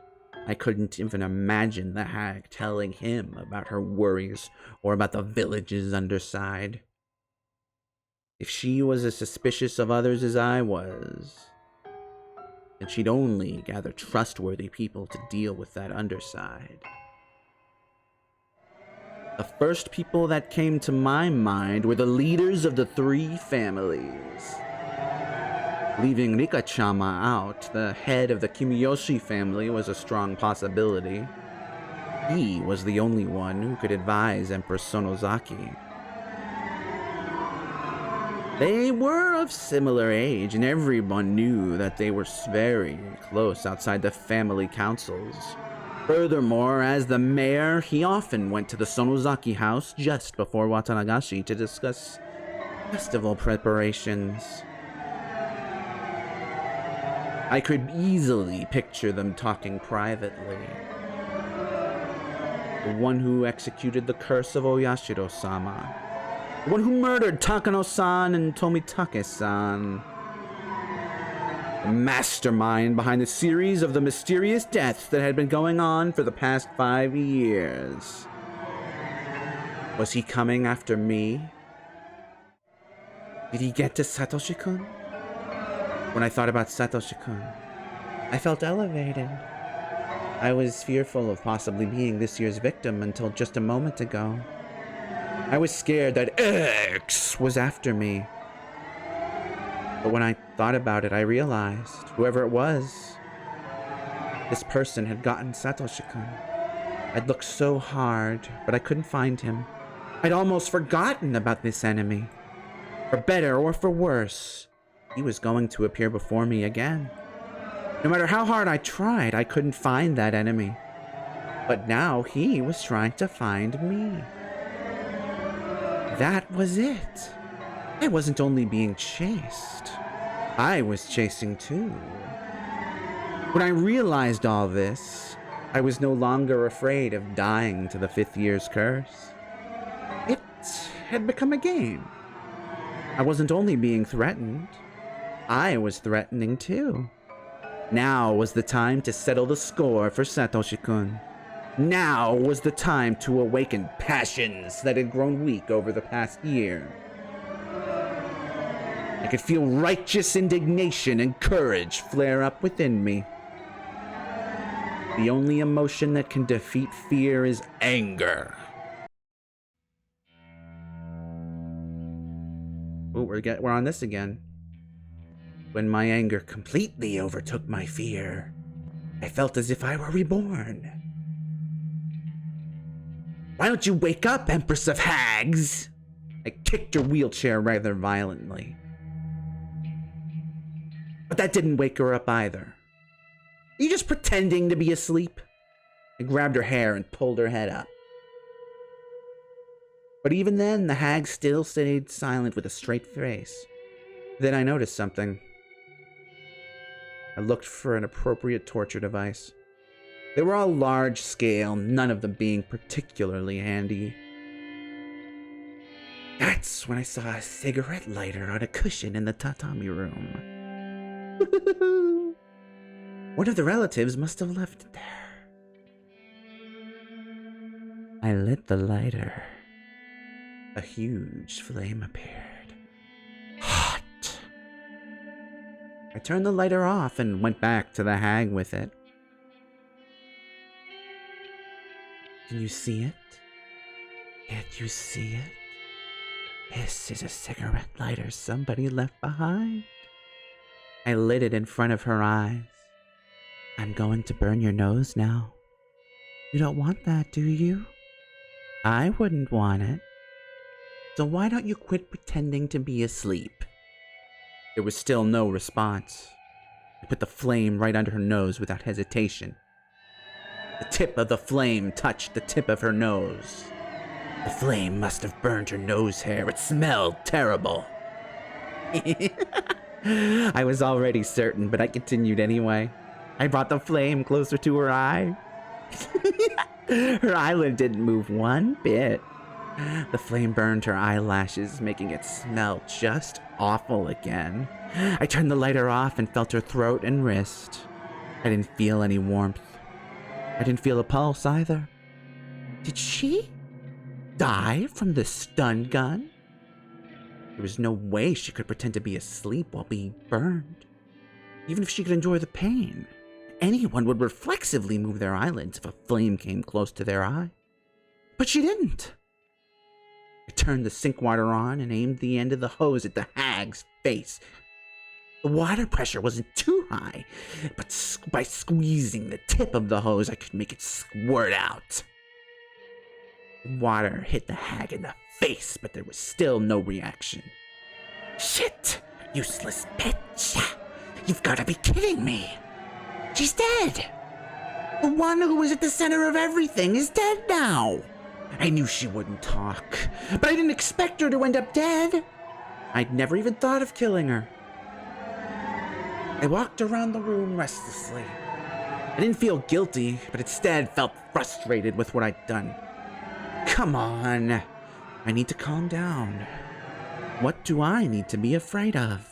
I couldn't even imagine the hag telling him about her worries or about the village's underside. If she was as suspicious of others as I was, then she'd only gather trustworthy people to deal with that underside. The first people that came to my mind were the leaders of the three families. Leaving Rikachama out, the head of the Kimiyoshi family was a strong possibility. He was the only one who could advise Empress Sonozaki. They were of similar age, and everyone knew that they were very close outside the family councils. Furthermore, as the mayor, he often went to the Sonozaki house just before Watanagashi to discuss festival preparations. I could easily picture them talking privately. The one who executed the curse of Oyashiro-sama. The one who murdered Takano-san and Tomitake-san. The mastermind behind the series of the mysterious deaths that had been going on for the past 5 years. Was he coming after me? Did he get to Satoshi-kun? When I thought about Satoshi-kun, I felt elevated. I was fearful of possibly being this year's victim until just a moment ago. I was scared that X was after me. But when I thought about it, I realized, whoever it was, this person had gotten Satoshi-kun. I'd looked so hard, but I couldn't find him. I'd almost forgotten about this enemy. For better or for worse, he was going to appear before me again. No matter how hard I tried, I couldn't find that enemy. But now he was trying to find me. That was it. I wasn't only being chased. I was chasing too. When I realized all this, I was no longer afraid of dying to the 5th year's curse. It had become a game. I wasn't only being threatened, I was threatening too. Now was the time to settle the score for Satoshi-kun. Now was the time to awaken passions that had grown weak over the past year. I could feel righteous indignation and courage flare up within me. The only emotion that can defeat fear is anger. Oh, we're on this again. When my anger completely overtook my fear, I felt as if I were reborn. Why don't you wake up, Empress of Hags? I kicked her wheelchair rather violently. But that didn't wake her up either. Are you just pretending to be asleep? I grabbed her hair and pulled her head up. But even then, the hag still stayed silent with a straight face. Then I noticed something. I looked for an appropriate torture device. They were all large scale, none of them being particularly handy. That's when I saw a cigarette lighter on a cushion in the tatami room. One of the relatives must have left it there. I lit the lighter. A huge flame appeared. Hot. I turned the lighter off and went back to the hag with it. Can you see it? Can't you see it? This is a cigarette lighter somebody left behind. I lit it in front of her eyes. I'm going to burn your nose now. You don't want that, do you? I wouldn't want it. So why don't you quit pretending to be asleep? There was still no response. I put the flame right under her nose without hesitation. The tip of the flame touched the tip of her nose. The flame must have burned her nose hair. It smelled terrible. I was already certain, but I continued anyway. I brought the flame closer to her eye. Her eyelid didn't move one bit. The flame burned her eyelashes, making it smell just awful again. I turned the lighter off and felt her throat and wrist. I didn't feel any warmth. I didn't feel a pulse either. Did she die from the stun gun? There was no way she could pretend to be asleep while being burned. Even if she could endure the pain, anyone would reflexively move their eyelids if a flame came close to their eye. But she didn't. I turned the sink water on and aimed the end of the hose at the hag's face. The water pressure wasn't too high, but by squeezing the tip of the hose, I could make it squirt out. The water hit the hag in the face, but there was still no reaction. Shit! Useless bitch! You've got to be kidding me! She's dead! The one who was at the center of everything is dead now! I knew she wouldn't talk, but I didn't expect her to end up dead. I'd never even thought of killing her. I walked around the room restlessly. I didn't feel guilty, but instead felt frustrated with what I'd done. Come on. I need to calm down. What do I need to be afraid of?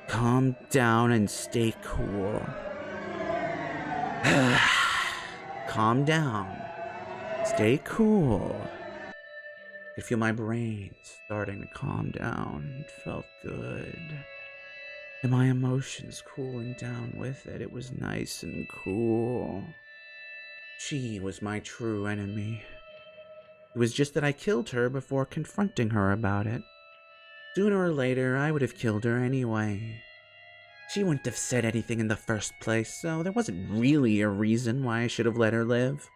Calm down and stay cool. Calm down. Stay cool. I could feel my brain starting to calm down. It felt good. And my emotions cooling down with it. It was nice and cool. She was my true enemy. It was just that I killed her before confronting her about it. Sooner or later, I would have killed her anyway. She wouldn't have said anything in the first place, so there wasn't really a reason why I should have let her live.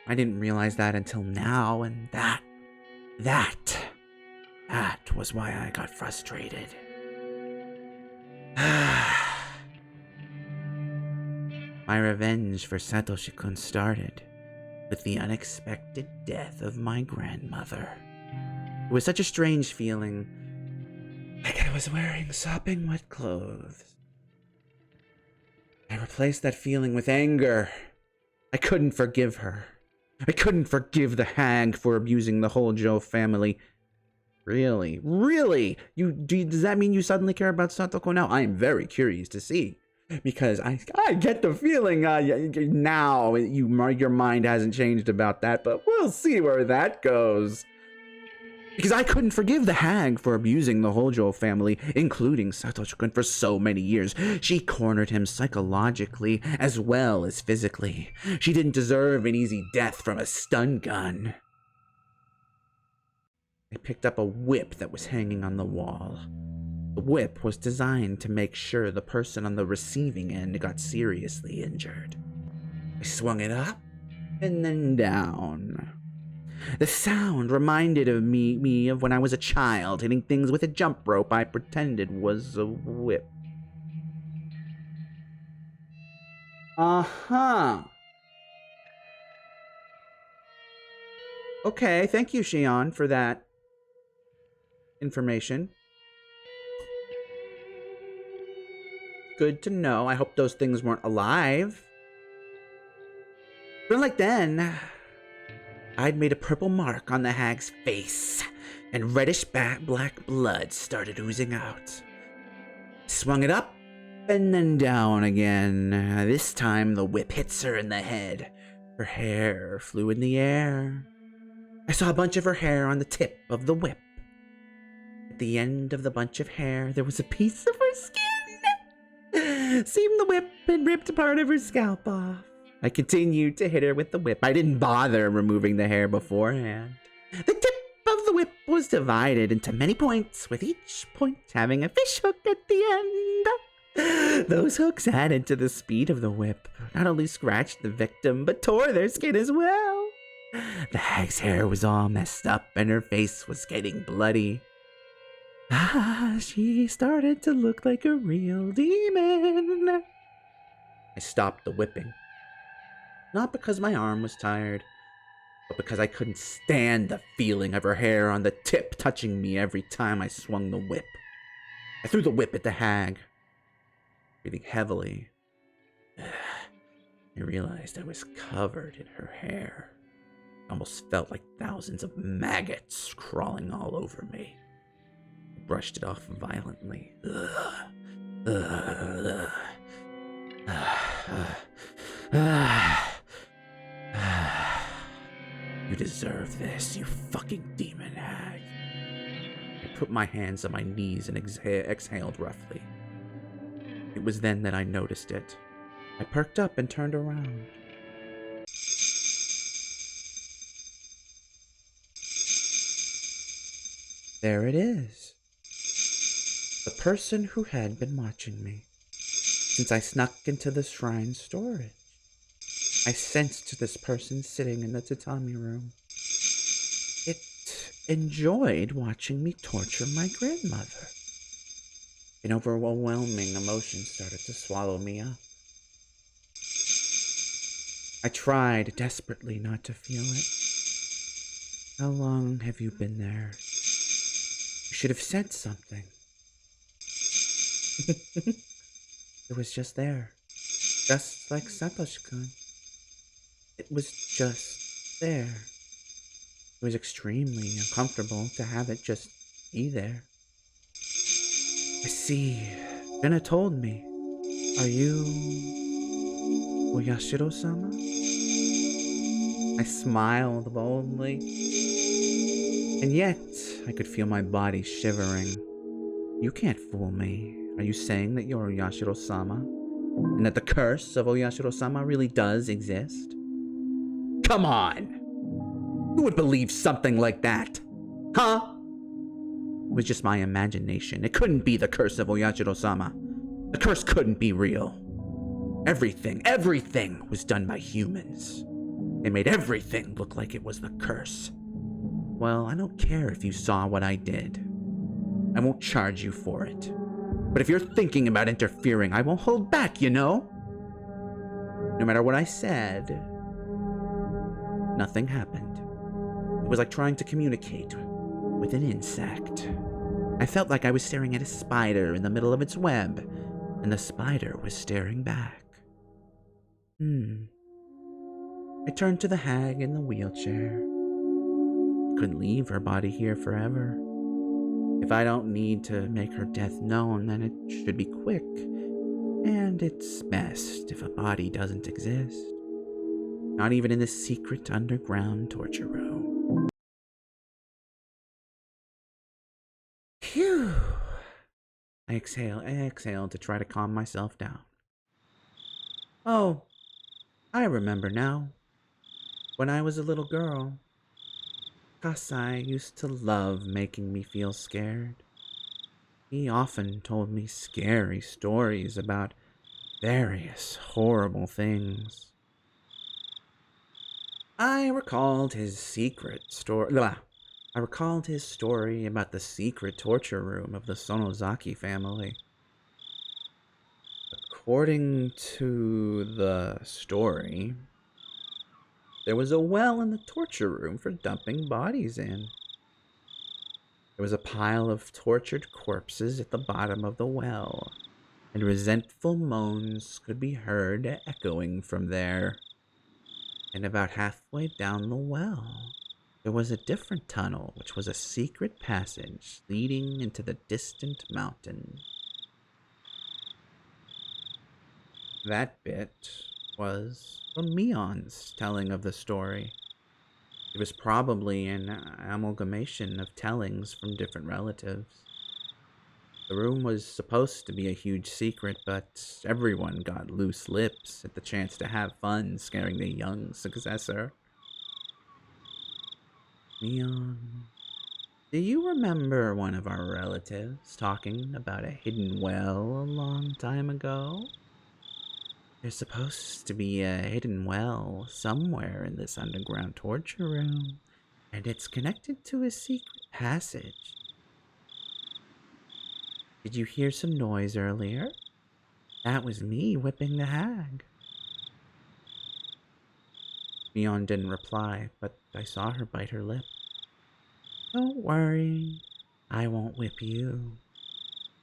I didn't realize that until now, and that was why I got frustrated. My revenge for Satoshi-kun started with the unexpected death of my grandmother. It was such a strange feeling, like I was wearing sopping wet clothes. I replaced that feeling with anger. I couldn't forgive her. I couldn't forgive the hag for abusing the whole Joe family. Really? Really? Does that mean you suddenly care about Stantoko now? I am very curious to see. Because I get the feeling now your mind hasn't changed about that, but we'll see where that goes. Because I couldn't forgive the hag for abusing the Hojo family, including Satoshi-kun, for so many years. She cornered him psychologically as well as physically. She didn't deserve an easy death from a stun gun. I picked up a whip that was hanging on the wall. The whip was designed to make sure the person on the receiving end got seriously injured. I swung it up and then down. The sound reminded me of when I was a child, hitting things with a jump rope I pretended was a whip. Uh-huh. Okay, thank you, Shion, for that information. Good to know. I hope those things weren't alive. But like then, I'd made a purple mark on the hag's face, and reddish black blood started oozing out. Swung it up, and then down again. This time, the whip hits her in the head. Her hair flew in the air. I saw a bunch of her hair on the tip of the whip. At the end of the bunch of hair, there was a piece of her skin. Seemed the whip had ripped part of her scalp off. I continued to hit her with the whip. I didn't bother removing the hair beforehand. The tip of the whip was divided into many points, with each point having a fish hook at the end. Those hooks added to the speed of the whip. Not only scratched the victim, but tore their skin as well. The hag's hair was all messed up, and her face was getting bloody. She started to look like a real demon. I stopped the whipping. Not because my arm was tired, but because I couldn't stand the feeling of her hair on the tip touching me every time I swung the whip. I threw the whip at the hag, breathing heavily. I realized I was covered in her hair. It almost felt like thousands of maggots crawling all over me. brushed it off violently. Ugh. Ugh. You deserve this, you fucking demon hag. I put my hands on my knees and exhaled roughly. It was then that I noticed it. I perked up and turned around. There it is. The person who had been watching me since I snuck into the shrine storage. I sensed this person sitting in the tatami room. It enjoyed watching me torture my grandmother. An overwhelming emotion started to swallow me up. I tried desperately not to feel it. How long have you been there? You should have said something. It was just there. Just like Satoshi-kun. It was just there. It was extremely uncomfortable to have it just be there. I see. Jenna told me. Are you Oyashiro-sama? I smiled boldly. And yet, I could feel my body shivering. You can't fool me. Are you saying that you're Oyashiro-sama? And that the curse of Oyashiro-sama really does exist? Come on! Who would believe something like that? Huh? It was just my imagination. It couldn't be the curse of Oyashiro-sama. The curse couldn't be real. Everything was done by humans. They made everything look like it was the curse. Well, I don't care if you saw what I did. I won't charge you for it. But if you're thinking about interfering, I won't hold back, you know? No matter what I said, nothing happened. It was like trying to communicate with an insect. I felt like I was staring at a spider in the middle of its web, and the spider was staring back. I turned to the hag in the wheelchair. I couldn't leave her body here forever. If I don't need to make her death known, then it should be quick. And it's best if a body doesn't exist. Not even in this secret underground torture room. Phew. I exhaled to try to calm myself down. Oh, I remember now. When I was a little girl, Kasai used to love making me feel scared. He often told me scary stories about various horrible things. I recalled his story about the secret torture room of the Sonozaki family. According to the story, there was a well in the torture room for dumping bodies in. There was a pile of tortured corpses at the bottom of the well, and resentful moans could be heard echoing from there. And about halfway down the well, there was a different tunnel, which was a secret passage leading into the distant mountain. That bit was from Mion's telling of the story. It was probably an amalgamation of tellings from different relatives. The room was supposed to be a huge secret, but everyone got loose lips at the chance to have fun scaring the young successor. Mion, do you remember one of our relatives talking about a hidden well a long time ago? There's supposed to be a hidden well somewhere in this underground torture room, and it's connected to a secret passage. Did you hear some noise earlier? That was me whipping the hag. Mion didn't reply, but I saw her bite her lip. Don't worry, I won't whip you.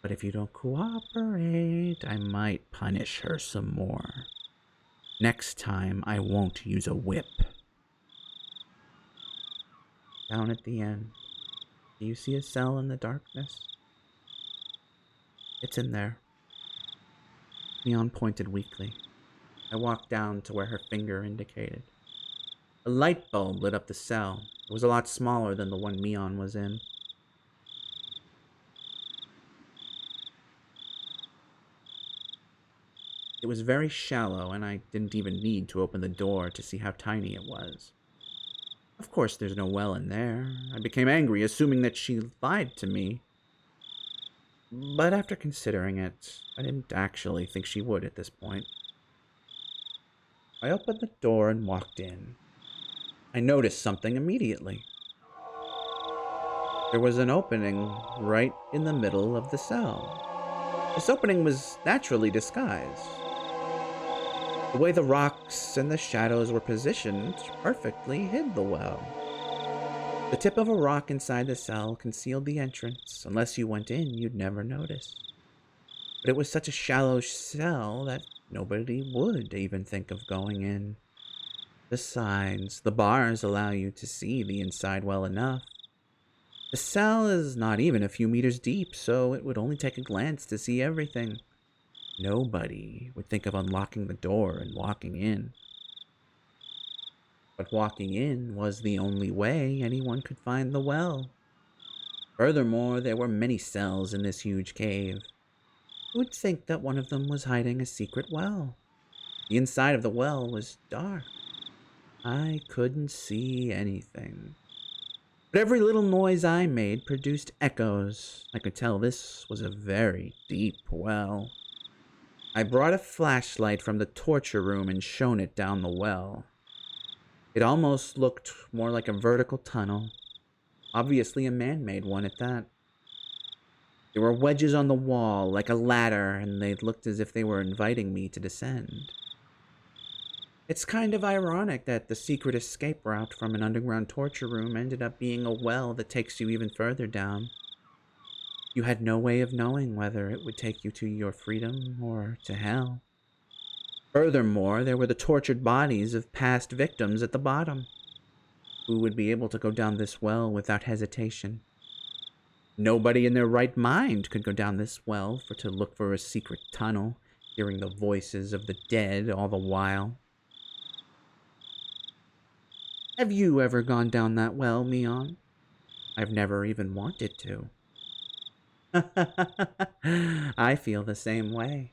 But if you don't cooperate, I might punish her some more. Next time, I won't use a whip. Down at the end, do you see a cell in the darkness? It's in there. Mion pointed weakly. I walked down to where her finger indicated. A light bulb lit up the cell. It was a lot smaller than the one Mion was in. It was very shallow, and I didn't even need to open the door to see how tiny it was. Of course, there's no well in there. I became angry, assuming that she lied to me. But after considering it, I didn't actually think she would at this point. I opened the door and walked in. I noticed something immediately. There was an opening right in the middle of the cell. This opening was naturally disguised. The way the rocks and the shadows were positioned perfectly hid the well. The tip of a rock inside the cell concealed the entrance. Unless you went in, you'd never notice. But it was such a shallow cell that nobody would even think of going in. Besides, the bars allow you to see the inside well enough. The cell is not even a few meters deep, so it would only take a glance to see everything. Nobody would think of unlocking the door and walking in. But walking in was the only way anyone could find the well. Furthermore, there were many cells in this huge cave. Who would think that one of them was hiding a secret well? The inside of the well was dark. I couldn't see anything. But every little noise I made produced echoes. I could tell this was a very deep well. I brought a flashlight from the torture room and shone it down the well. It almost looked more like a vertical tunnel. Obviously a man-made one at that. There were wedges on the wall, like a ladder, and they looked as if they were inviting me to descend. It's kind of ironic that the secret escape route from an underground torture room ended up being a well that takes you even further down. You had no way of knowing whether it would take you to your freedom or to hell. Furthermore, there were the tortured bodies of past victims at the bottom. Who would be able to go down this well without hesitation? Nobody in their right mind could go down this well to look for a secret tunnel, hearing the voices of the dead all the while. Have you ever gone down that well, Mion? I've never even wanted to. I feel the same way.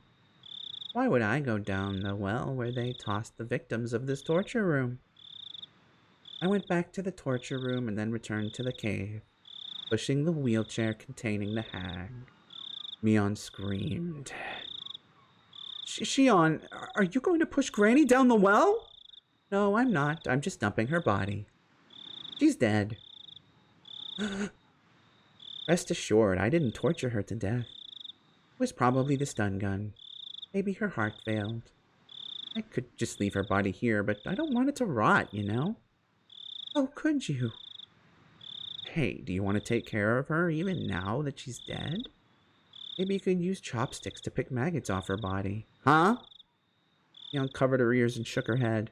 Why would I go down the well where they tossed the victims of this torture room? I went back to the torture room and then returned to the cave, pushing the wheelchair containing the hag. Mion screamed. Shion, are you going to push Granny down the well? No, I'm not. I'm just dumping her body. She's dead. Rest assured, I didn't torture her to death. It was probably the stun gun. Maybe her heart failed. I could just leave her body here, but I don't want it to rot, you know? Oh, could you? Hey, do you want to take care of her even now that she's dead? Maybe you could use chopsticks to pick maggots off her body. Huh? She uncovered her ears and shook her head.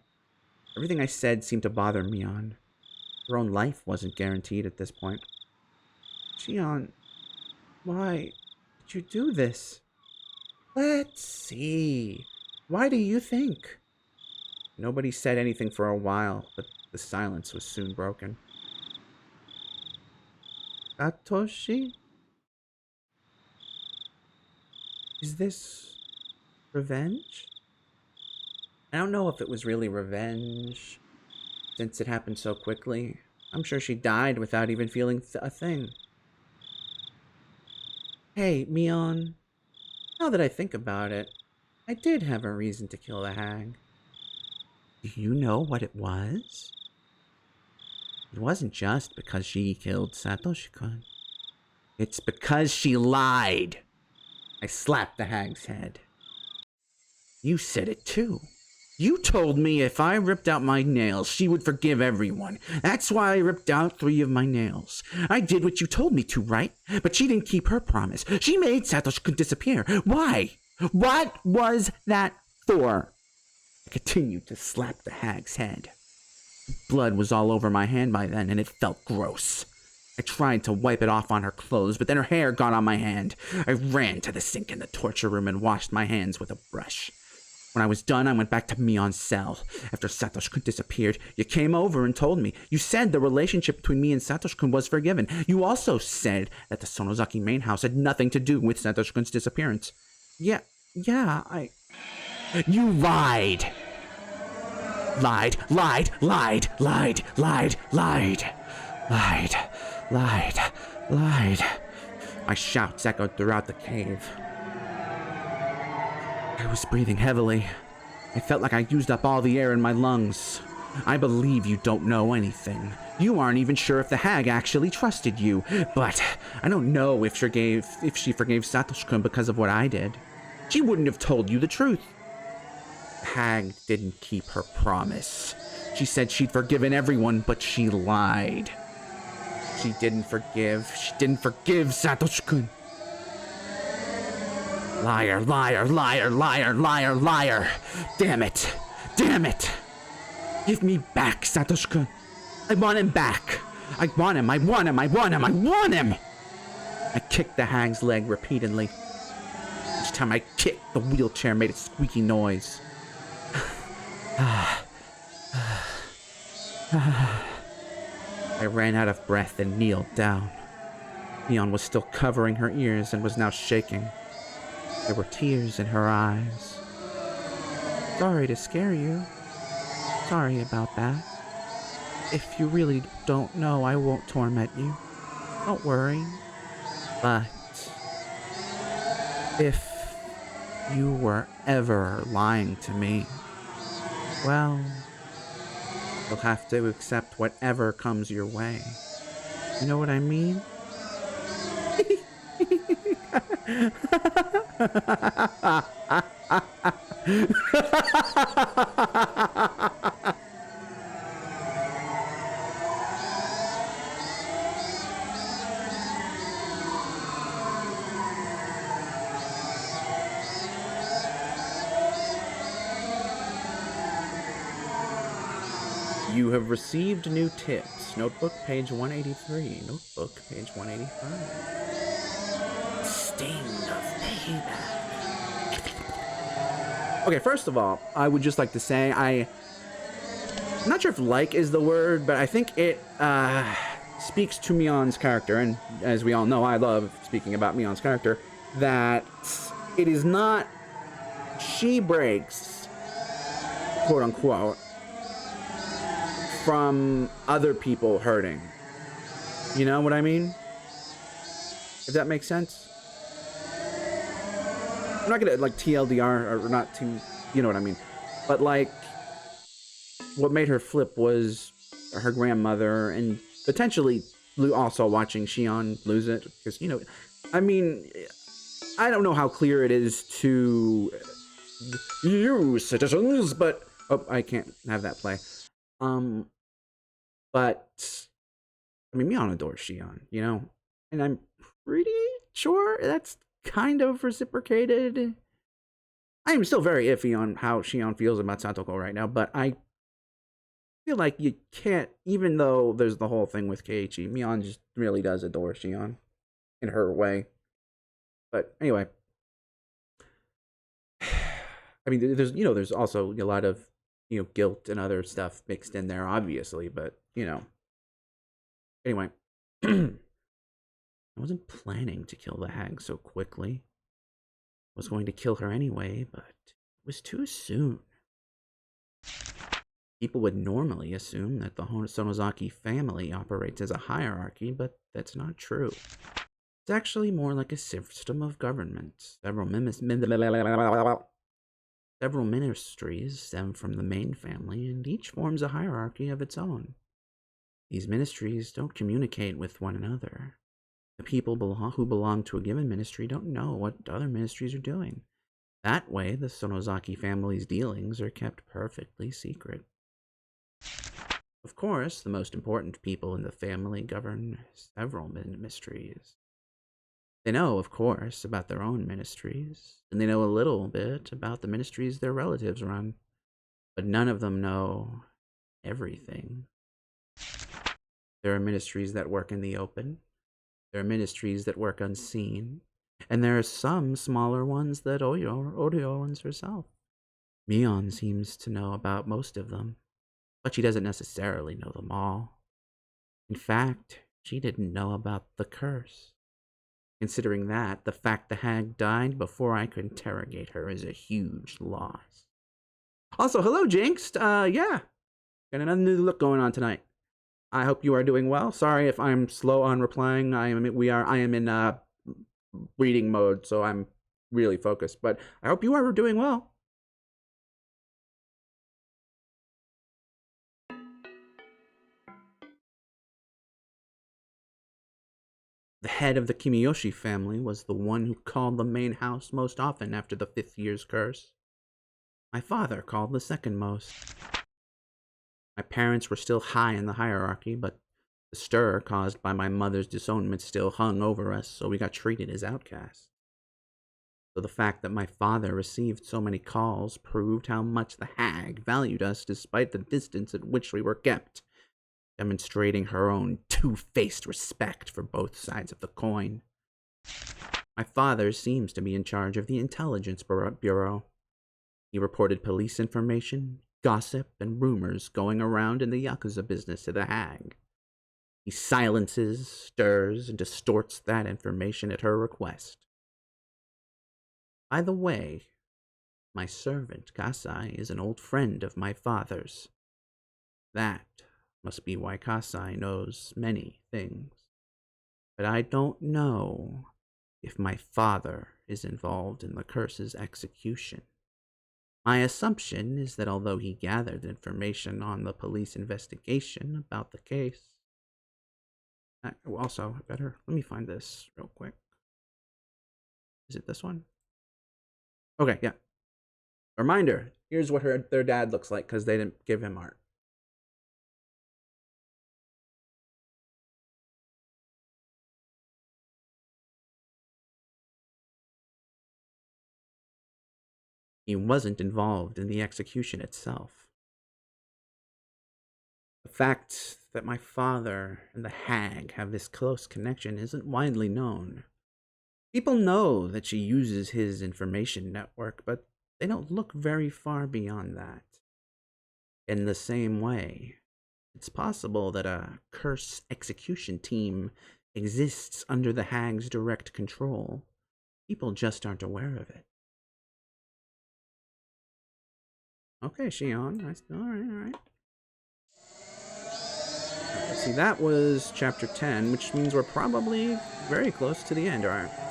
Everything I said seemed to bother Mion. Her own life wasn't guaranteed at this point. Shion, why did you do this? Let's see. Why do you think? Nobody said anything for a while, but the silence was soon broken. Satoshi? Is this revenge? I don't know if it was really revenge, since it happened so quickly. I'm sure she died without even feeling a thing. Hey, Mion, now that I think about it, I did have a reason to kill the hag. Do you know what it was? It wasn't just because she killed Satoshi-kun. It's because she lied. I slapped the hag's head. You said it too. You told me if I ripped out my nails, she would forgive everyone. That's why I ripped out 3 of my nails. I did what you told me to, right? But she didn't keep her promise. She made Satoshi-kun disappear. Why? What was that for? I continued to slap the hag's head. Blood was all over my hand by then, and it felt gross. I tried to wipe it off on her clothes, but then her hair got on my hand. I ran to the sink in the torture room and washed my hands with a brush. When I was done, I went back to Mion's cell. After Satoshi-kun disappeared, you came over and told me. You said the relationship between me and Satoshi-kun was forgiven. You also said that the Sonozaki main house had nothing to do with Satoshi-kun's disappearance. Yeah, You lied! Lied. My shouts echoed throughout the cave. I was breathing heavily. I felt like I used up all the air in my lungs. I believe you don't know anything. You aren't even sure if the hag actually trusted you. But I don't know if she forgave Satoshi-kun because of what I did. She wouldn't have told you the truth. The hag didn't keep her promise. She said she'd forgiven everyone, but she lied. She didn't forgive Satoshi-kun. Liar. Damn it. Give me back Satoshi-kun. I want him back. I want him. I kicked the hag's leg repeatedly. Each time I kicked, the wheelchair made a squeaky noise. I ran out of breath and kneeled down. Mion was still covering her ears and was now shaking. There were tears in her eyes. Sorry to scare you. Sorry about that. If you really don't know, I won't torment you. Don't worry. But if you were ever lying to me, well, you'll have to accept whatever comes your way. You know what I mean? You have received new tips. Notebook, page 183. Notebook, page 185. Sting of payback. Okay, first of all, I would just like to say I'm not sure if like is the word, but I think it speaks to Mion's character, and as we all know, I love speaking about Mion's character, that it is not she breaks, quote unquote, from other people hurting. You know what I mean? If that makes sense. I'm not gonna like TLDR or not to, you know what I mean. But like, what made her flip was her grandmother and potentially also watching Shion lose it. Because, you know, I mean, I don't know how clear it is to you citizens, but oh, I can't have that play. But I mean, Mion adores Shion, you know, and I'm pretty sure that's kind of reciprocated. I am still very iffy on how Shion feels about Stantoko right now, but I feel like you can't, even though there's the whole thing with Keiichi, Mion just really does adore Shion in her way. But anyway, I mean, there's also a lot of, guilt and other stuff mixed in there, obviously, but, anyway. I wasn't planning to kill the hag so quickly. I was going to kill her anyway, but it was too soon. People would normally assume that the Sonozaki family operates as a hierarchy, but that's not true. It's actually more like a system of government. Several ministries stem from the main family, and each forms a hierarchy of its own. These ministries don't communicate with one another. The people who belong to a given ministry don't know what other ministries are doing. That way, the Sonozaki family's dealings are kept perfectly secret. Of course, the most important people in the family govern several ministries. They know, of course, about their own ministries, and they know a little bit about the ministries their relatives run, but none of them know everything. There are ministries that work in the open. There are ministries that work unseen. And there are some smaller ones that Odio owns herself. Mion seems to know about most of them, but she doesn't necessarily know them all. In fact, she didn't know about the curse. Considering that, the fact the hag died before I could interrogate her is a huge loss. Also, hello, Jinxed. Yeah, got another new look going on tonight. I hope you are doing well. Sorry if I'm slow on replying. I am in reading mode, so I'm really focused. But I hope you are doing well. The head of the Kimiyoshi family was the one who called the main house most often after the 5th year's curse. My father called the second most. My parents were still high in the hierarchy, but the stir caused by my mother's disownment still hung over us, so we got treated as outcasts. So the fact that my father received so many calls proved how much the hag valued us despite the distance at which we were kept, demonstrating her own two-faced respect for both sides of the coin. My father seems to be in charge of the Intelligence Bureau. He reported police information, gossip, and rumors going around in the Yakuza business to the hag. He silences, stirs, and distorts that information at her request. By the way, my servant, Kasai, is an old friend of my father's. That must be why Kasai knows many things. But I don't know if my father is involved in the curse's execution. My assumption is that although he gathered information on the police investigation about the case... Also, let me find this real quick. Is it this one? Okay, yeah. Reminder, here's what their dad looks like, because they didn't give him art. He wasn't involved in the execution itself. The fact that my father and the hag have this close connection isn't widely known. People know that she uses his information network, but they don't look very far beyond that. In the same way, it's possible that a curse execution team exists under the hag's direct control. People just aren't aware of it. Okay, Shion. Alright. Let's see, that was chapter 10, which means we're probably very close to the end, aren't we?